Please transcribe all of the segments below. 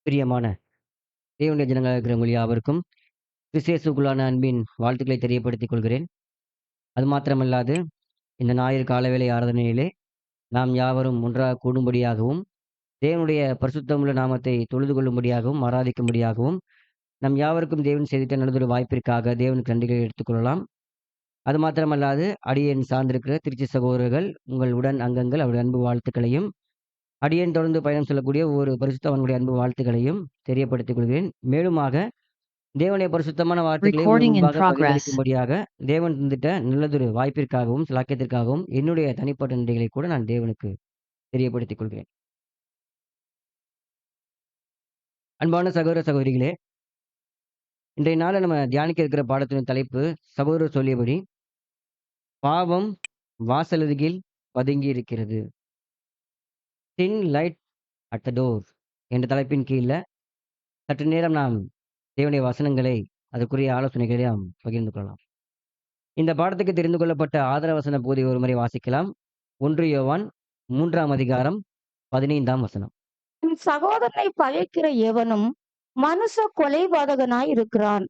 பிரியமான தேவனுடைய ஜனங்களாக இருக்கிற உங்கள் யாவருக்கும் கிறிஸ்து அன்பின் வாழ்த்துக்களை தெரியப்படுத்திக் கொள்கிறேன். அது மாத்திரமல்லாது, இந்த ஞாயிறு காலவேளை ஆராதனையிலே நாம் யாவரும் ஒன்றாக கூடும்படியாகவும், தேவனுடைய பரிசுத்தமுள்ள நாமத்தை தொழுது கொள்ளும்படியாகவும், ஆராதிக்கும்படியாகவும், நம் யாவருக்கும் தேவன் செய்திட்ட நல்லதொரு வாய்ப்பிற்காக தேவனுக்கு நன்றிகளை எடுத்துக்கொள்ளலாம். அது மாத்திரமல்லாது, அடியேன் சார்ந்திருக்கிற திருச்சி சகோதரர்கள், உங்கள் உடன் அங்கங்கள் அவருடைய அன்பு வாழ்த்துக்களையும், அடியேன் தொடர்ந்து பயணம் சொல்லக்கூடிய ஒவ்வொரு பரிசுத்தவான்களுடைய அன்பு வாழ்த்துக்களையும் தெரியப்படுத்திக் கொள்கிறேன். மேலுமாக தேவனுடைய பரிசுத்தமான வார்த்தைகளை உங்கள் Recording in முன்பாக progress. பகிர்ந்தளிக்கும்படியாக தேவன் தந்திட்ட நல்லதொரு வாய்ப்பிற்காகவும், சிலாக்கியத்திற்காகவும் என்னுடைய தனிப்பட்ட நன்றிகளை கூட நான் தேவனுக்கு தெரியப்படுத்திக் கொள்கிறேன். அன்பான சகோதர சகோதரிகளே, இன்றைய நாள்ல நம்ம தியானிக்க இருக்கிற பாடத்தின் தலைப்பு சகோதரர் சொல்லியபடி, பாவம் வாசலருகில் பதுங்கி இருக்கிறது. சின் லைட் அட் த டோர் என்ற தலைப்பின் கீழ்ல சற்று நேரம் நாம் தேவனுடைய வசனங்களை, அதற்குரிய ஆலோசனைகளை நாம் பகிர்ந்து கொள்ளலாம். இந்த பாடத்துக்கு தெரிந்து கொள்ளப்பட்ட ஆதார வசன பகுதியை ஒரு முறை வாசிக்கலாம். 1 யோவான் 3ஆம் அதிகாரம் 15ஆம் வசனம். தன் சகோதரனை பகைக்கிற எவனும் மனுஷ கொலைபாதகனாய் இருக்கிறான்.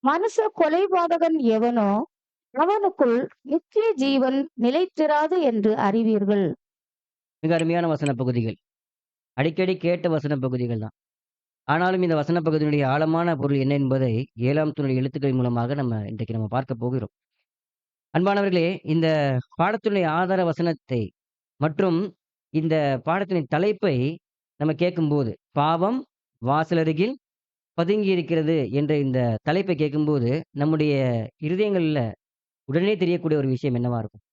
மனுஷ கொலைபாதகன் எவனோ அவனுக்குள் நித்திய ஜீவன் நிலைத்திராது என்று அறிவீர்கள். மிக அருமையான வசன பகுதிகள். அடிக்கடி கேட்ட வசன பகுதிகள் தான். ஆனாலும் இந்த வசன பகுதியினுடைய ஆழமான பொருள் என்ன என்பதை 7ஆம் தூணுடைய எழுத்துக்கள் மூலமாக இன்றைக்கு நம்ம பார்க்க போகிறோம். அன்பானவர்களே, இந்த பாடத்தினுடைய ஆதார வசனத்தை மற்றும் இந்த பாடத்தின் தலைப்பை நம்ம கேட்கும்போது, பாவம் வாசலருகில் பதுங்கி இருக்கிறது என்ற இந்த தலைப்பை கேட்கும்போது, நம்முடைய இருதயங்கள்ல உடனே தெரியக்கூடிய ஒரு விஷயம் என்னவா இருக்கும்?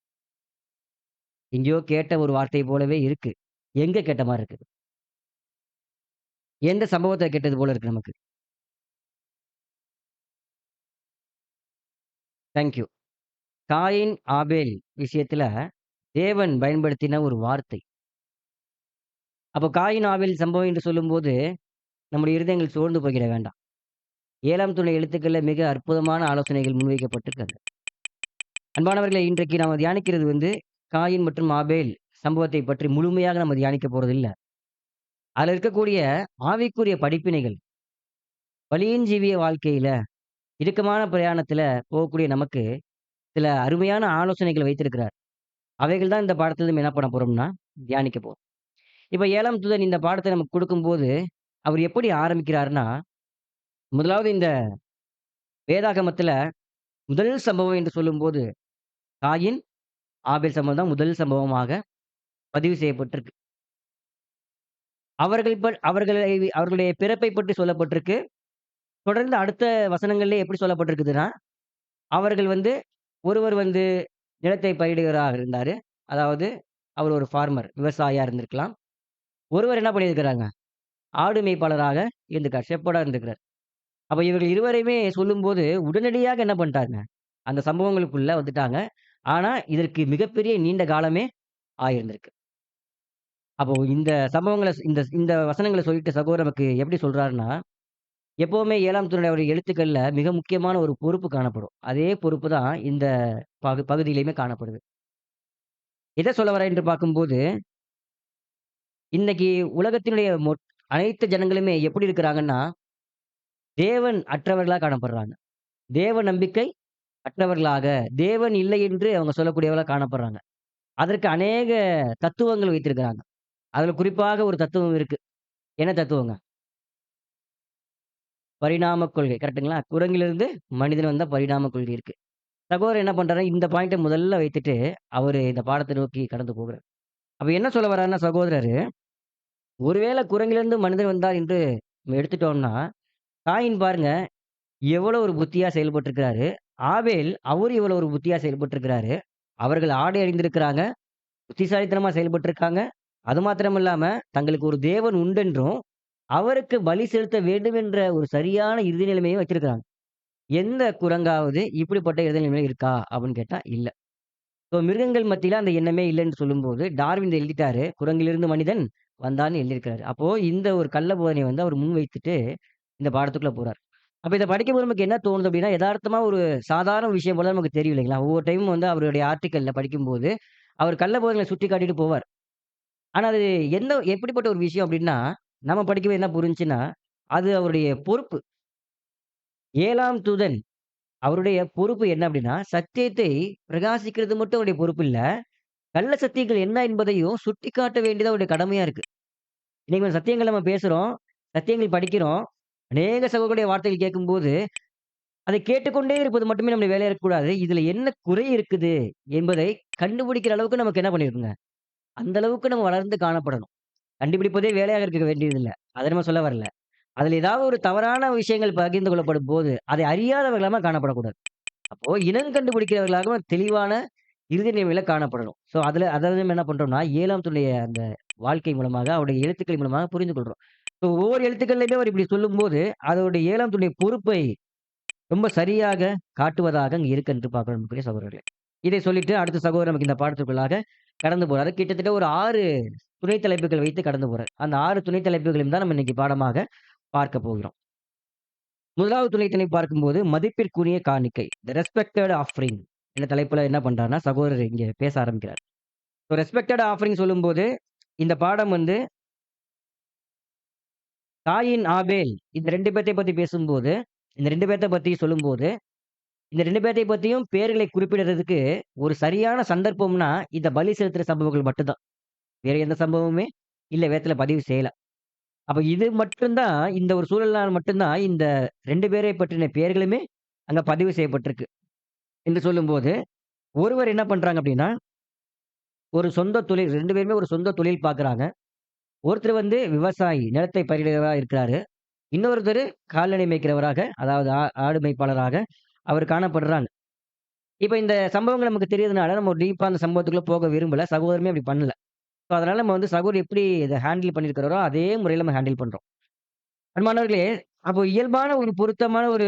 எங்கேயோ கேட்ட ஒரு வார்த்தை போலவே இருக்கு. எங்க கேட்ட மாரி இருக்குது? எந்த சம்பவத்த கேட்டது போல இருக்கு நமக்கு? Thank you. காயின், ஆபேல் விஷயத்துல தேவன் பயன்படுத்தின ஒரு வார்த்தை. அப்போ காயின், ஆபேல் சம்பவம் என்று சொல்லும்போது, நம்முடைய இருதயங்கள் சோர்ந்து போய்விட வேண்டாம். 7ஆம் தூண் எழுத்துக்கள்ல மிக அற்புதமான ஆலோசனைகள் முன்வைக்கப்பட்டிருக்கிறது. அன்பானவர்களே, இன்றைக்கு நாம தியானிக்கிறது காயின் மற்றும் ஆபேல் சம்பவத்தை பற்றி முழுமையாக நம்ம தியானிக்க போறதில்ல. அதுல இருக்கக்கூடிய ஆவிக்குரிய படிப்பினைகள், வலியின் ஜீவிய வாழ்க்கையில, இறுக்கமான பிரயாணத்துல போகக்கூடிய நமக்கு சில அருமையான ஆலோசனைகள் வைத்திருக்கிறார். அவைகள் தான் இந்த பாடத்துல நம்ம என்ன பண்ண போறோம்னா, தியானிக்க போறோம். இப்ப 7ஆம் தூதன் இந்த பாடத்தை நமக்கு கொடுக்கும்போது, அவர் எப்படி ஆரம்பிக்கிறார்னா, முதலாவது இந்த வேதாகமத்துல முதல் சம்பவம் என்று சொல்லும்போது, காயின், ஆபேல் சம்பவம் தான் முதல் சம்பவமாக பதிவு செய்யப்பட்டிருக்கு. அவர்களுடைய பிறப்பை பற்றி சொல்லப்பட்டிருக்கு. தொடர்ந்து அடுத்த வசனங்கள்லே எப்படி சொல்லப்பட்டிருக்குதுன்னா, அவர்கள் ஒருவர் நிலத்தை பயிரிடுகிறவராக இருந்தாரு. அதாவது அவர் ஒரு ஃபார்மர், விவசாயியா இருந்திருக்கலாம். ஒருவர் என்ன பண்ணியிருக்கிறாங்க, ஆடு மேய்ப்பாளராக இருந்திருக்கார். ஷெப்பர்டா இருந்திருக்கிறார். அப்ப இவர்கள் இருவரையுமே சொல்லும்போது, உடனடியாக என்ன பண்ணிட்டாங்க, அந்த சம்பவங்களுக்குள்ள வந்துட்டாங்க. ஆனா, இதற்கு மிகப்பெரிய நீண்ட காலமே ஆயிருந்திருக்கு. அப்போ இந்த சம்பவங்கள இந்த இந்த வசனங்கள சொல்லிட்டு சகோதரர் நமக்கு எப்படி சொல்றாருன்னா, எப்பவுமே 7ஆம் தூணுடைய எழுத்துக்கள்ல மிக முக்கியமான ஒரு பொறுப்பு காணப்படும். அதே பொறுப்பு தான் இந்த பகுதியிலயுமே காணப்படுது. எத சொல்ல வரேன் என்று பார்க்கும்போது, இன்னைக்கு உலகத்தினுடைய அனைத்து ஜனங்களுமே எப்படி இருக்கிறாங்கன்னா, தேவன் அற்றவர்களா காணப்படுறாங்க. தேவ நம்பிக்கை அற்றவர்களாக, தேவன் இல்லை என்று அவங்க சொல்லக்கூடியவர்களா காணப்படுறாங்க. அதற்கு அநேக தத்துவங்கள் வைத்திருக்கிறாங்க. அதுல குறிப்பாக ஒரு தத்துவம் இருக்கு. என்ன தத்துவங்க? பரிணாம கொள்கை. கரெக்ட்டுங்களா? குரங்கிலிருந்து மனிதன் வந்த பரிணாம கொள்கை இருக்கு. சகோதரர் என்ன பண்றாரு, இந்த பாயிண்ட்ட முதல்ல வைத்துட்டு, அவரு இந்த பாடத்த நோக்கி கடந்து போகிறார். அப்ப என்ன சொல்ல வர்றாருன்னா சகோதரரு, ஒருவேளை குரங்கிலிருந்து மனிதன் வந்தார் என்று நம்ம எடுத்துட்டோம்னா, காயின் பாருங்க, எவ்வளவு ஒரு புத்தியா செயல்பட்டிருக்கிறாரு. ஆபேல், அவரு எவ்வளவு ஒரு புத்தியா செயல்பட்டிருக்கிறாரு. அவர்கள் ஆடை அணிந்திருக்கிறாங்க. புத்திசாலித்தனமா செயல்பட்டிருக்காங்க. அது மாத்திரம் இல்லாம, தங்களுக்கு ஒரு தேவன் உண்டென்றும், அவருக்கு பலி செலுத்த வேண்டும் என்ற ஒரு சரியான இறுதி நிலைமையும் வச்சிருக்கிறாங்க. எந்த குரங்காவது இப்படிப்பட்ட இறுதி நிலைமையில இருக்கா? அப்படின்னு கேட்டா இல்ல. ஸோ மிருகங்கள் மத்தியில அந்த எண்ணமே இல்லன்னு சொல்லும்போது, டார்வின் இத எழுதிட்டாரு. குரங்கிலிருந்து மனிதன் வந்தான்னு எழுதியிருக்கிறாரு. அப்போ இந்த ஒரு கள்ள போதனைய அவர் முன்வைத்துட்டு, இந்த பாடத்துக்குள்ள போறார். அப்ப இத படிக்கும்போது நமக்கு என்ன தோணுது அப்படின்னா, எதார்த்தமா ஒரு சாதாரண விஷயம் போல நமக்கு தெரியும் இல்லைங்களா? ஒவ்வொரு டைமும் அவருடைய ஆர்டிக்கல்ல படிக்கும்போது, அவர் கள்ள போதனைகள சுட்டிக்காட்டிட்டு போவார். ஆனா அது எப்படிப்பட்ட ஒரு விஷயம் அப்டின்னா, நம்ம படிக்கவே என்ன புரிஞ்சுச்சுன்னா, அது அவருடைய பொறுப்பு. 7ஆம் தூதன் அவருடைய பொறுப்பு என்ன அப்டின்னா, சத்தியத்தை பிரகாசிக்கிறது மட்டும் அவருடைய பொறுப்பு இல்ல. கள்ள சத்தியங்கள் என்ன என்பதையும் சுட்டிக்காட்ட வேண்டியது அவருடைய கடமையா இருக்கு. இன்னைக்கு சத்தியங்கள் நம்ம பேசுறோம். சத்தியங்கள் படிக்கிறோம். அநேக சகோதரர்களுடைய வார்த்தைகள் கேட்கும்போது, அதை கேட்டுக்கொண்டே இருப்பது மட்டுமே நம்முடைய வேலையா இருக்கக்கூடாது. இதுல என்ன குறை இருக்குது என்பதை கண்டுபிடிக்கிற அளவுக்கு நமக்கு என்ன பண்ணியிருக்குங்க, அந்த அளவுக்கு நம்ம வளர்ந்து காணப்படணும். கண்டுபிடிப்பதே வேலையாக இருக்க வேண்டியதில்ல. அத நம்ம சொல்ல வரல. அதுல ஏதாவது ஒரு தவறான விஷயங்கள் பகிர்ந்து கொள்ளப்படும்போது, அதை அறியாதவர்களாக காணப்படக்கூடாது. அப்போ இனம் கண்டுபிடிக்கிறவர்களாகவும் தெளிவான இறுதி நிலைமையில காணப்படணும். அத நம்ம என்ன பண்றோம்னா, 7ஆம் தூணுடைய அந்த வாழ்க்கை மூலமாக, அவருடைய எழுத்துக்கள் மூலமாக புரிந்து கொள்றோம். ஒவ்வொரு எழுத்துக்கள்லயுமே அவர் இப்படி சொல்லும்போது, அதோடைய 7ஆம் தூணுடைய பொறுப்பை ரொம்ப சரியாக காட்டுவதாக அங்க இருக்கு என்று பார்க்கிறோம் அன்புக்குரிய சகோதரர்களே. இதை சொல்லிட்டு அடுத்த சகோதரர் நமக்கு இந்த பாடத்திற்குள்ளாக கடந்து போறாரு. கிட்டத்தட்ட ஒரு 6 துணை தலைப்புகள் வைத்து கடந்து போறார். அந்த 6 துணை தலைப்புகளையும் தான் நம்ம இன்னைக்கு பாடமாக பார்க்க போகிறோம். முதலாவது துணை தலைப்பு பார்க்கும்போது, மதிப்பிற்குரிய காணிக்கை. தி ரெஸ்பெக்டட் ஆஃபரிங் என்ற தலைப்புல என்ன பண்றாருன்னா, சகோதரர் இங்க பேச ஆரம்பிக்கிறார். ரெஸ்பெக்டட் ஆஃபரிங் சொல்லும்போது, இந்த பாடம் வந்து காயின், ஆபேல் இந்த 2 பேத்தை பத்தி பேசும்போது, இந்த 2 பேத்த பத்தி சொல்லும்போது, இந்த 2 பேத்தை பத்தியும் பெயர்களை குறிப்பிடுறதுக்கு ஒரு சரியான சந்தர்ப்பம்னா, இந்த பலி செலுத்துற சம்பவங்கள் மட்டும் தான். வேற எந்த சம்பவமுமே இல்ல வேதத்துல பதிவு செய்யல. அப்ப இது மட்டும் தான் இந்த ஒரு சூழல்னால மட்டும் தான் இந்த 2 பேரை பற்றின பெயர்களுமே அங்க பதிவு செய்யப்பட்டிருக்கு. என்று சொல்லும்போது, ஒருவர் என்ன பண்றாங்க அப்டின்னா, ஒரு சொந்த தொழில் 2 பேருமே ஒரு சொந்த தொழில் பார்க்குறாங்க. ஒருத்தர் வந்து விவசாயி, நிலத்தை பயிரிடுறவரா இருக்கிறாரு. இன்னொருத்தரு கால்நடை மேய்க்கிறவராக, அதாவது ஆடு மேய்ப்பாளராக அவர் காணப்படுறாங்க. இப்ப இந்த சம்பவங்கள் நமக்கு தெரியிறதுனால, நம்ம டீப்பா அந்த சம்பவத்துக்குள்ள போக விரும்பல. சகோதரருமே அப்படி பண்ணல. ஸோ அதனால நம்ம வந்து சகோதரர் எப்படி இத ஹேண்டில் பண்ணியிருக்கிறாரோ, அதே முறையில நம்ம ஹேண்டில் பண்றோம். அன்பானவர்களே, அப்போ இயல்பான ஒரு பொருத்தமான ஒரு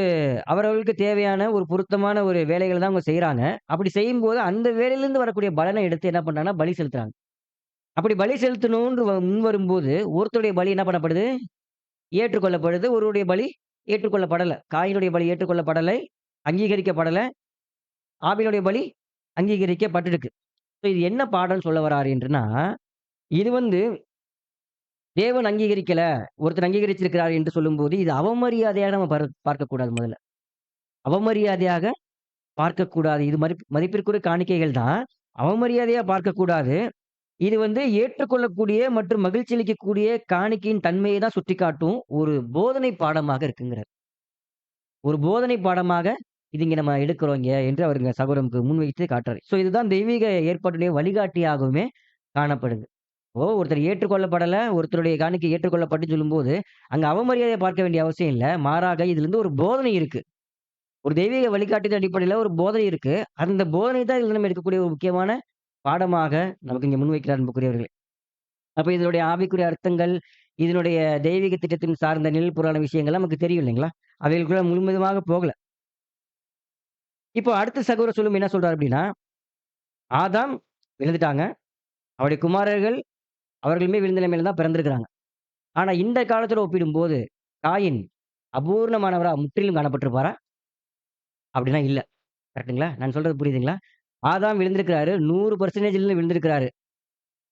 அவரவர்களுக்கு தேவையான ஒரு பொருத்தமான ஒரு வேலைகள தான் அவங்க செய்றாங்க. அப்படி செய்யும்போது, அந்த வேலையிலிருந்து வரக்கூடிய பலன எடுத்து என்ன பண்றாங்கன்னா, பலி செலுத்துறாங்க. அப்படி பலி செலுத்தணும்ன்று முன்வரும்போது, ஒருத்தருடைய பலி என்ன பண்ணப்படுது? ஏற்றுக்கொள்ளப்படுது. ஒருவருடைய பலி ஏற்றுக்கொள்ளப்படல. காயினுடைய பலி ஏற்றுக்கொள்ளப்படலை, அங்கீகரிக்கப்படல. ஆபேலுடைய பலி அங்கீகரிக்கப்பட்டிருக்கு. ஸோ இது என்ன பாடம்ன்னு சொல்ல வராரு என்றுன்னா, இது வந்து தேவன் அங்கீகரிக்கல. ஒருத்தர் அங்கீகரிச்சிருக்கிறார் என்று சொல்லும்போது, இது அவமரியாதையாக நம்ம பார்க்கக்கூடாது முதல்ல. அவமரியாதையாக பார்க்கக்கூடாது. இது மதிப்பிற்குரிய காணிக்கைகள் தான். அவமரியாதையா பார்க்கக்கூடாது. இது வந்து ஏற்றுக்கொள்ளக்கூடிய மற்றும் மகிழ்ச்சி அளிக்கக்கூடிய காணிக்கையின் தன்மையை தான் சுட்டிக்காட்டும் ஒரு போதனை பாடமாக இருக்குங்கிறார். ஒரு போதனை பாடமாக இது இங்க நம்ம எடுக்கிறோம் இங்க என்று அவருங்க சகோதரருக்கு முன்வைத்து காட்டுறாரு. இதுதான் தெய்வீக ஏற்பாட்டுடைய வழிகாட்டியாகவுமே காணப்படுது. ஒருத்தர் ஏற்றுக்கொள்ளப்படல, ஒருத்தருடைய காணிக்கை ஏற்றுக்கொள்ளப்பட்டுன்னு சொல்லும்போது, அங்க அவமரியாதைய பார்க்க வேண்டிய அவசியம் இல்ல. மாறாக இதிலிருந்து ஒரு போதனை இருக்கு. ஒரு தெய்வீக வழிகாட்டுதல் அடிப்படையில ஒரு போதனை இருக்கு. அந்த போதனை தான் இதுல நம்ம எடுக்கக்கூடிய ஒரு முக்கியமான பாடமாக நமக்கு இங்க முன்வைக்கிறார் அன்புக்குரியவர்களே. அப்ப இதனுடைய ஆவிக்குரிய அர்த்தங்கள், இதனுடைய தெய்வீக திட்டத்தின் சார்ந்த நிழல்புறான விஷயங்கள் நமக்கு தெரியும் இல்லைங்களா? அவைகளுக்குள்ள முழுவதுமாக போகல. இப்போ அடுத்த சகோதரர் சொல்லும் என்ன சொல்றாரு அப்படின்னா, ஆதாம் விழுந்துட்டாங்க. அவருடைய குமாரர்கள் அவர்களுமே விழுந்த நிலைமையில தான் பிறந்திருக்கிறாங்க. ஆனா இந்த காலத்துல ஒப்பிடும்போது, காயின் அபூர்ணமானவரா முற்றிலும் காணப்பட்டிருப்பாரா? அப்படின்னா இல்ல. கரெக்ட்டுங்களா? நான் சொல்றது புரியுதுங்களா? ஆதாம் விழுந்திருக்கிறாரு. 100% விழுந்திருக்கிறாரு.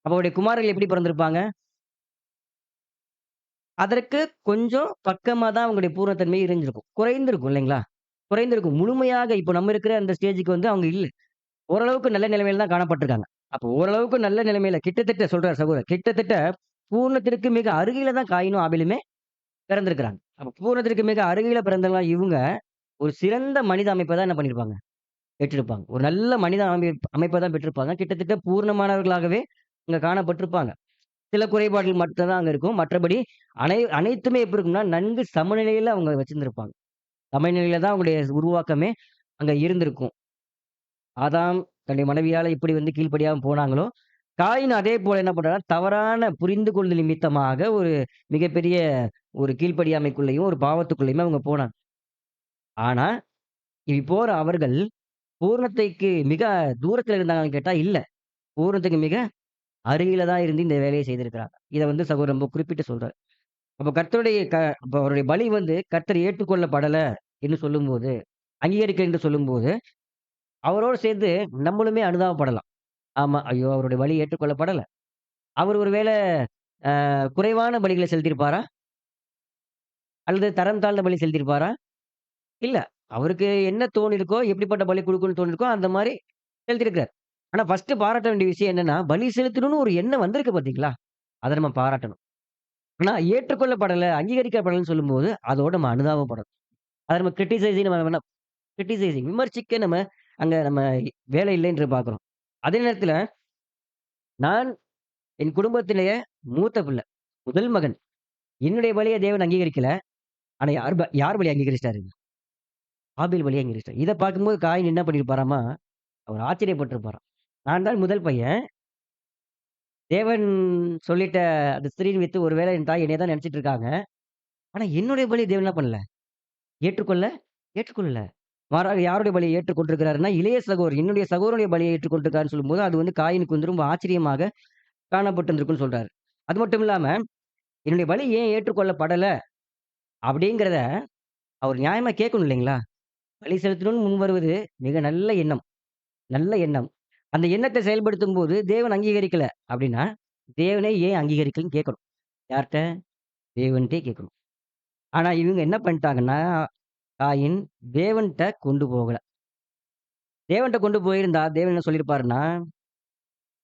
அப்ப அவருடைய குமாரர்கள் எப்படி பிறந்திருப்பாங்க? அதற்கு கொஞ்சம் பக்கமா தான் அவங்களுடைய பூரணத்தன்மை இருந்திருக்கும். குறைந்திருக்கும் இல்லைங்களா? குறைந்திருக்கும். முழுமையாக இப்ப நம்ம இருக்கிற அந்த ஸ்டேஜ்க்கு வந்து அவங்க இல்ல. ஓரளவுக்கு நல்ல நிலைமையில தான் காணப்பட்டுருக்காங்க. அப்போ ஓரளவுக்கு நல்ல நிலைமையில கிட்டத்தட்ட சொல்றார் சகோதரர். கிட்டத்தட்ட பூரணத்திற்கு மிக அருகில தான் காயினும், ஆபேலுமே பிறந்திருக்கிறாங்க. அப்ப பூரணத்திற்கு மிக அருகில பிறந்தவங்க இவுங்க, ஒரு சிறந்த மனித அமைப்ப தான் என்ன பண்ணியிருப்பாங்க? பெற்றிருப்பாங்க. ஒரு நல்ல மனித அமைப்ப தான் பெற்றிருப்பாங்க. கிட்டத்தட்ட பூரணமானவர்களாகவே அங்க காணப்பட்டிருப்பாங்க. சில குறைபாடுகள் மட்டும் தான் அங்க இருக்கும். மற்றபடி அனைத்துமே எப்படி இருக்கும்னா, நன்கு சமநிலையில அவங்க வச்சிருந்திருப்பாங்க. சமநிலையில தான் அவங்களுடைய உருவாக்கமே அங்க இருந்திருக்கும். ஆதாம் தன்னுடைய மனைவியால எப்படி வந்து கீழ்ப்படியாம போனாங்களோ, காயின் அதே போல என்ன பண்றார்னா, தவறான புரிந்து கொள்தல் நிமித்தமாக ஒரு மிகப்பெரிய ஒரு கீழ்ப்படியாமைக்குள்ளேயும், ஒரு பாவத்துக்குள்ளயுமே அவங்க போனாங்க. ஆனா, இப்டி போற அவர்கள் பூரணத்தைக்கு மிக தூரத்துல இருந்தாங்களான்னு கேட்டா இல்ல. பூரணத்துக்கு மிக அருகில தான் இருந்து இந்த வேலைய செய்திருக்கிறாங்க. இத வந்து சகோதரர் ரொம்ப குறிப்பிட்டு சொல்றார். அப்ப அப்ப அவருடைய பலி வந்து கர்த்தர் ஏற்றுக்கொள்ளப்படல என்று சொல்லும்போது, அங்கீகரிக்கல என்று சொல்லும்போது, அவரோடு சேர்ந்து நம்மளுமே அனுதாபப்படலாம். ஆமா. ஐயோ! அவருடைய பலி ஏற்றுக்கொள்ளப்படல. அவர் ஒருவேள குறைவான பலிகள செலுத்தியிருப்பாரா? அல்லது தரம் தாழ்ந்த பலி செலுத்தியிருப்பாரா? இல்ல. அவருக்கு என்ன தோணியிருக்கோ, எப்படிப்பட்ட பலி குடுக்கணும்னு தோணியிருக்கோ, அந்த மாரி செலுத்தியிருக்கிறார். ஆனா ஃபர்ஸ்ட்டு பாராட்ட வேண்டிய விஷயம் என்னன்னா, பலி செலுத்தணும்னு ஒரு எண்ணம் வந்திருக்கு பார்த்தீங்களா? அத நம்ம பாராட்டணும். ஆனா ஏற்றுக்கொள்ளப்படல, அங்கீகரிக்கப்படலன்னு சொல்லும்போது, அதோட நம்ம அனுதாபப்படணும். அத நம்ம நம்ம வேணா விமர்சிக்க நம்ம வேலை இல்லைன்று பார்க்கிறோம். அதே நேரத்தில நான் என் குடும்பத்திலேயே மூத்த பிள்ளை. முதல் மகன். என்னுடைய பலிய தேவன் அங்கீகரிக்கல. ஆனா யார் பலி அங்கீகரிச்சுட்டாரு? ஆபேல் பலிய அங்கீகரிச்சுட்டாரு. இத பார்க்கும்போது காயின் என்ன பண்ணியிருப்பாராமா, அவர் ஆச்சரியப்பட்டிருப்பாராம். நான் தான் முதல் பையன். தேவன் சொல்லிட்ட அந்த ஸ்திரீயின் வித்து ஒருவேளை என் தாய் என்னைய தான் நெனச்சுட்டு இருக்காங்க. ஆனா என்னுடைய பலிய தேவன் என்ன பண்ணல? ஏற்றுக்கொள்ள ஏற்றுக்கொள்ளல. மாறாக யாருடைய பலியை ஏற்றுக்கொண்டிருக்கிறாருன்னா, இளைய சகோதரர் என்னுடைய சகோதரனுடைய பலியை ஏற்றுக்கொண்டிருக்காருன்னு சொல்லும்போது, அது வந்து காயினுக்கு வந்து ரொம்ப ஆச்சரியமாக காணப்பட்டிருந்திருக்குன்னு சொல்றாரு. அது மட்டும் இல்லாம, என்னுடைய பலி ஏன் ஏற்றுக்கொள்ளப்படல? அப்படிங்கிறத அவர் நியாயமா கேட்கணும் இல்லைங்களா? பலி செலுத்தணும்னு முன்வருவது மிக நல்ல எண்ணம். நல்ல எண்ணம். அந்த எண்ணத்த செயல்படுத்தும்போது தேவன் அங்கீகரிக்கல அப்படின்னா, தேவனே ஏன் அங்கீகரிக்கலன்னு கேட்கணும். யார்ட்ட? தேவன்ட்டயே கேட்கணும். ஆனா இவங்க என்ன பண்ணிட்டாங்கன்னா, காயின் தேவன்ட்ட கொண்டு போகல. தேவன்ட்ட கொண்டு போயிருந்தா, தேவன் என்ன சொல்லியிருப்பாருன்னா,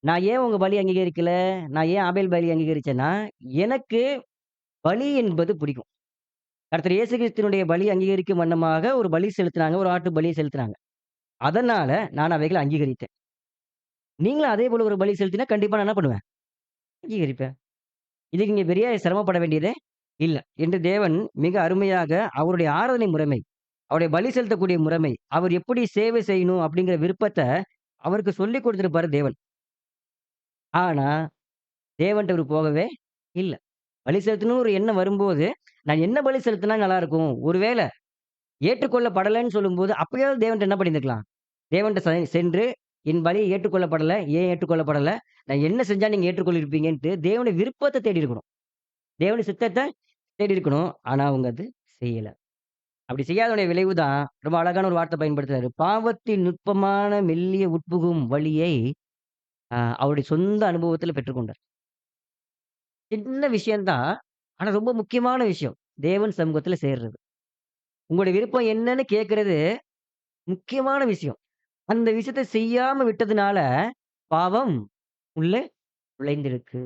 நான் ஏன் உங்க பலி அங்கீகரிக்கல? நான் ஏன் ஆபேல் பலி அங்கீகரிச்சேன்னா, எனக்கு பலி என்பது பிடிக்கும். கர்த்தர் இயேசு கிறிஸ்துவினுடைய பலி அங்கீகரிக்கும் வண்ணமாக ஒரு பலி செலுத்துனாங்க. ஒரு ஆட்டு பலிய செலுத்துனாங்க. அதனால நான் அவைகள அங்கீகரித்தேன். நீங்களும் அதே போல ஒரு பலி செலுத்தினா கண்டிப்பா நான் என்ன பண்ணுவேன்? அங்கீகரிப்பேன். இதுக்கு நீங்க பெரிய சிரமப்பட வேண்டியதே இல்ல. என்று தேவன் மிக அருமையாக அவருடைய ஆராதனை முறைமை, அவருடைய பலி செலுத்தக்கூடிய முறைமை, அவர் எப்படி சேவை செய்யணும் அப்படிங்கிற விருப்பத்த அவருக்கு சொல்லிக் குடுத்திருப்பாரு தேவன். ஆனா, தேவன்ட்ட இவரு போகவே இல்ல. பலி செலுத்தணும்னு ஒரு எண்ணம் வரும்போது, நான் என்ன பலி செலுத்தினா நல்லாருக்கும்? ஒருவேள ஏற்றுக்கொள்ளப்படலன்னு சொல்லும்போது, அப்பயாவது தேவன்ட்ட என்ன பண்ணியிருந்துக்கலாம்? தேவன்ட்ட சென்று, என் பலி ஏற்றுக்கொள்ளப்படல. ஏன் ஏற்றுக்கொள்ளப்படல? நான் என்ன செஞ்சா நீங்க ஏற்றுக்கொள்ளிருப்பீங்கன்ட்டு தேவனுடைய விருப்பத்த தேடி இருக்கணும். தேவனுடைய சித்தத்த தேடி இருக்கணும். ஆனா அவங்க அது செய்யல. அப்படி செய்யாதனுடைய விளைவு தான், ரொம்ப அழகான ஒரு வார்த்தை பயன்படுத்துறாரு. பாவத்தின் நுட்பமான மெல்லிய உட்புகும் வழியை அவருடைய சொந்த அனுபவத்தில பெற்றுக்கொண்டார். சின்ன விஷயம் தான். ஆனா ரொம்ப முக்கியமான விஷயம். தேவன் சமூகத்தில சேர்றது. உங்களுடைய விருப்பம் என்னன்னு கேட்கிறது முக்கியமான விஷயம். அந்த விஷயத்த செய்யாம விட்டதுனால, பாவம் உள்ளே நுழைந்திருக்கு.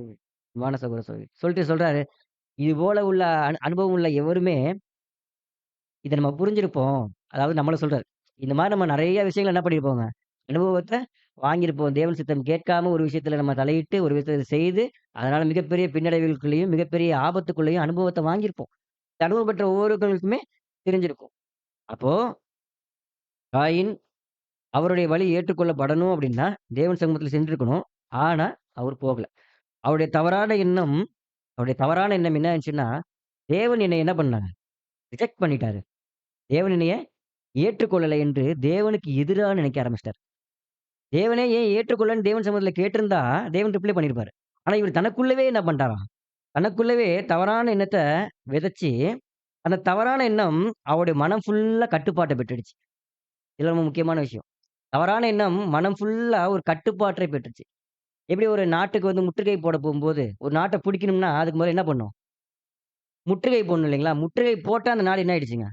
அன்பான சகோதர சகோதரி. சொல்லிட்டு சொல்றாரு, இது போல உள்ள அனுபவம் உள்ள எவருமே, இத நம்ம புரிஞ்சிருப்போம். அதாவது நம்மள சொல்றாரு. இந்த மாரி நம்ம நெறைய விஷயங்கள என்ன பண்ணியிருப்போங்க, அனுபவத்த வாங்கியிருப்போம். தேவன் சித்தம் கேட்காம ஒரு விஷயத்துல நம்ம தலையிட்டு, ஒரு விஷயத்த செய்து, அதனால மிகப்பெரிய பின்னடைவுகளுக்குள்ளயும், மிகப்பெரிய ஆபத்துக்குள்ளயும் அனுபவத்த வாங்கியிருப்போம். இந்த அனுபவம் பெற்ற ஒவ்வொருவர்களுக்குமே தெரிஞ்சிருக்கும். அப்போ காயின் அவருடைய வழி ஏற்றுக்கொள்ளப்படணும் அப்டின்னா, தேவன் சமூகத்துல சென்றிருக்கணும். ஆனா, அவர் போகல. அவருடைய தவறான எண்ணம் அவருடைய தவறான எண்ணம் என்ன ஆச்சுன்னா, தேவன் என்னைய என்ன பண்ணாங்க? ரிஜெக்ட் பண்ணிட்டாரு. தேவன் என்னைய ஏற்றுக்கொள்ளல என்று தேவனுக்கு எதிரா நினைக்க ஆரம்பிச்சுட்டாரு. தேவனே ஏன் ஏற்றுக்கொள்ளன்னு தேவன் சமூகத்துல கேட்டிருந்தா, தேவன் ரிப்ளை பண்ணியிருப்பாரு. ஆனா, இவரு தனக்குள்ளவே என்ன பண்ட்டாராம்? தனக்குள்ளவே தவறான எண்ணத்த விதைச்சு, அந்த தவறான எண்ணம் அவருடைய மனம் ஃபுல்லா கட்டுப்பாட்ட பெற்றுடுச்சு. இதுல ரொம்ப முக்கியமான விஷயம். தவறான எண்ணம் மனம் ஃபுல்லா ஒரு கட்டுப்பாட்டை பெற்றுச்சு. எப்படி ஒரு நாட்டுக்கு வந்து முற்றுகை போட போம்போது, ஒரு நாட்ட புடிக்கணும்னா, அதுக்கு முதல்ல என்ன பண்ணும்? முற்றுகை போடணும் இல்லைங்களா? முற்றுகை போட்டா அந்த நாடு என்ன ஆயிடுச்சுங்க?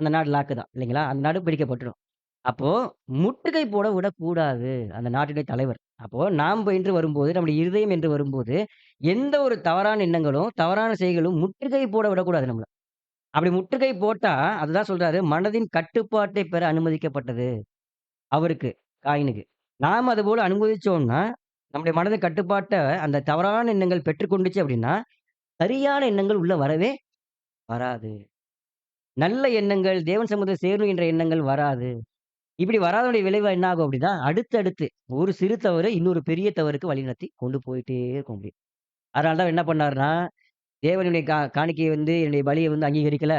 அந்த நாடு லாக்கு தான் இல்லைங்களா? அந்த நாடு பிடிக்கப்பட்டுரும். அப்போ முற்றுகை போட விடக்கூடாது. அந்த நாட்டுடைய தலைவர். அப்போ நாம் என்று வரும்போது, நம்முடைய இருதயம் என்று வரும்போது, எந்த ஒரு தவறான எண்ணங்களும், தவறான செய்கைகளும் முற்றுகை போட விடக்கூடாது நம்மள. அப்படி முற்றுகை போட்டா, அதுதான் சொல்றாரு, மனதின் கட்டுப்பாட்டை பெற அனுமதிக்கப்பட்டது. அவருக்கு, காயினுக்கு. நாம அதுபோல அனுமதிச்சோம்னா, நம்முடைய மனதின் கட்டுப்பாட்ட அந்த தவறான எண்ணங்கள் பெற்றுக்கொண்டுச்சு அப்படின்னா, சரியான எண்ணங்கள் உள்ள வரவே வராது. நல்ல எண்ணங்கள், தேவன் சமூகத்துல சேரணும் என்ற எண்ணங்கள் வராது. இப்படி வராதனுடைய விளைவு என்ன ஆகும் அப்படின்னா, அடுத்தடுத்து ஒரு சிறு தவறு இன்னொரு பெரிய தவறுக்கு வழிநடத்தி கொண்டு போயிட்டே இருக்கும் முடியும். அதனால தான் என்ன பண்ணாருன்னா, தேவனுடைய காணிக்கைய வந்து என்னுடைய பலிய வந்து அங்கீகரிக்கல.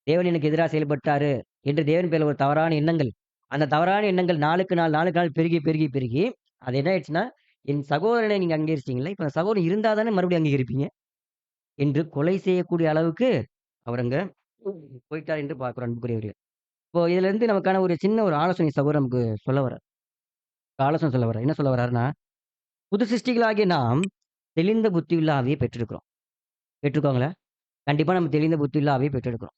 தேவன் எனக்கு எதிரா செயல்பட்டாரு என்று தேவன் பேர்ல ஒரு தவறான எண்ணங்கள். அந்த தவறான எண்ணங்கள் நாளுக்கு நாள், நாளுக்கு நாள் பெருகி, பெருகி, பெருகி அது என்ன ஆயிடுச்சுன்னா, என் சகோதரனை நீங்க அங்கீகரிச்சீங்கல்ல, இப்ப அந்த சகோதரன் இருந்தா தானே மறுபடியும் அங்கீகரிப்பீங்க என்று கொலை செய்யக்கூடிய அளவுக்கு அவர் அங்க போய்ட்டார் என்று பார்க்கிறோம் அன்புக்குரியவர்களே. இப்போ இதிலிருந்து நமக்கான ஒரு சின்ன ஒரு ஆலோசனை சகோதரர் நமக்கு சொல்ல வர்றார். ஒரு ஆலோசனை சொல்ல வர்றாரு. என்ன சொல்ல வர்றாருன்னா, புது சிருஷ்டிகளாகிய நாம் தெளிந்த புத்தியுள்ள ஆவியை பெற்றிருக்கிறோம். பெற்றுருக்கோங்களா? கண்டிப்பா நம்ம தெளிந்த புத்தியுள்ள ஆவியை பெற்றெடுக்கிறோம்.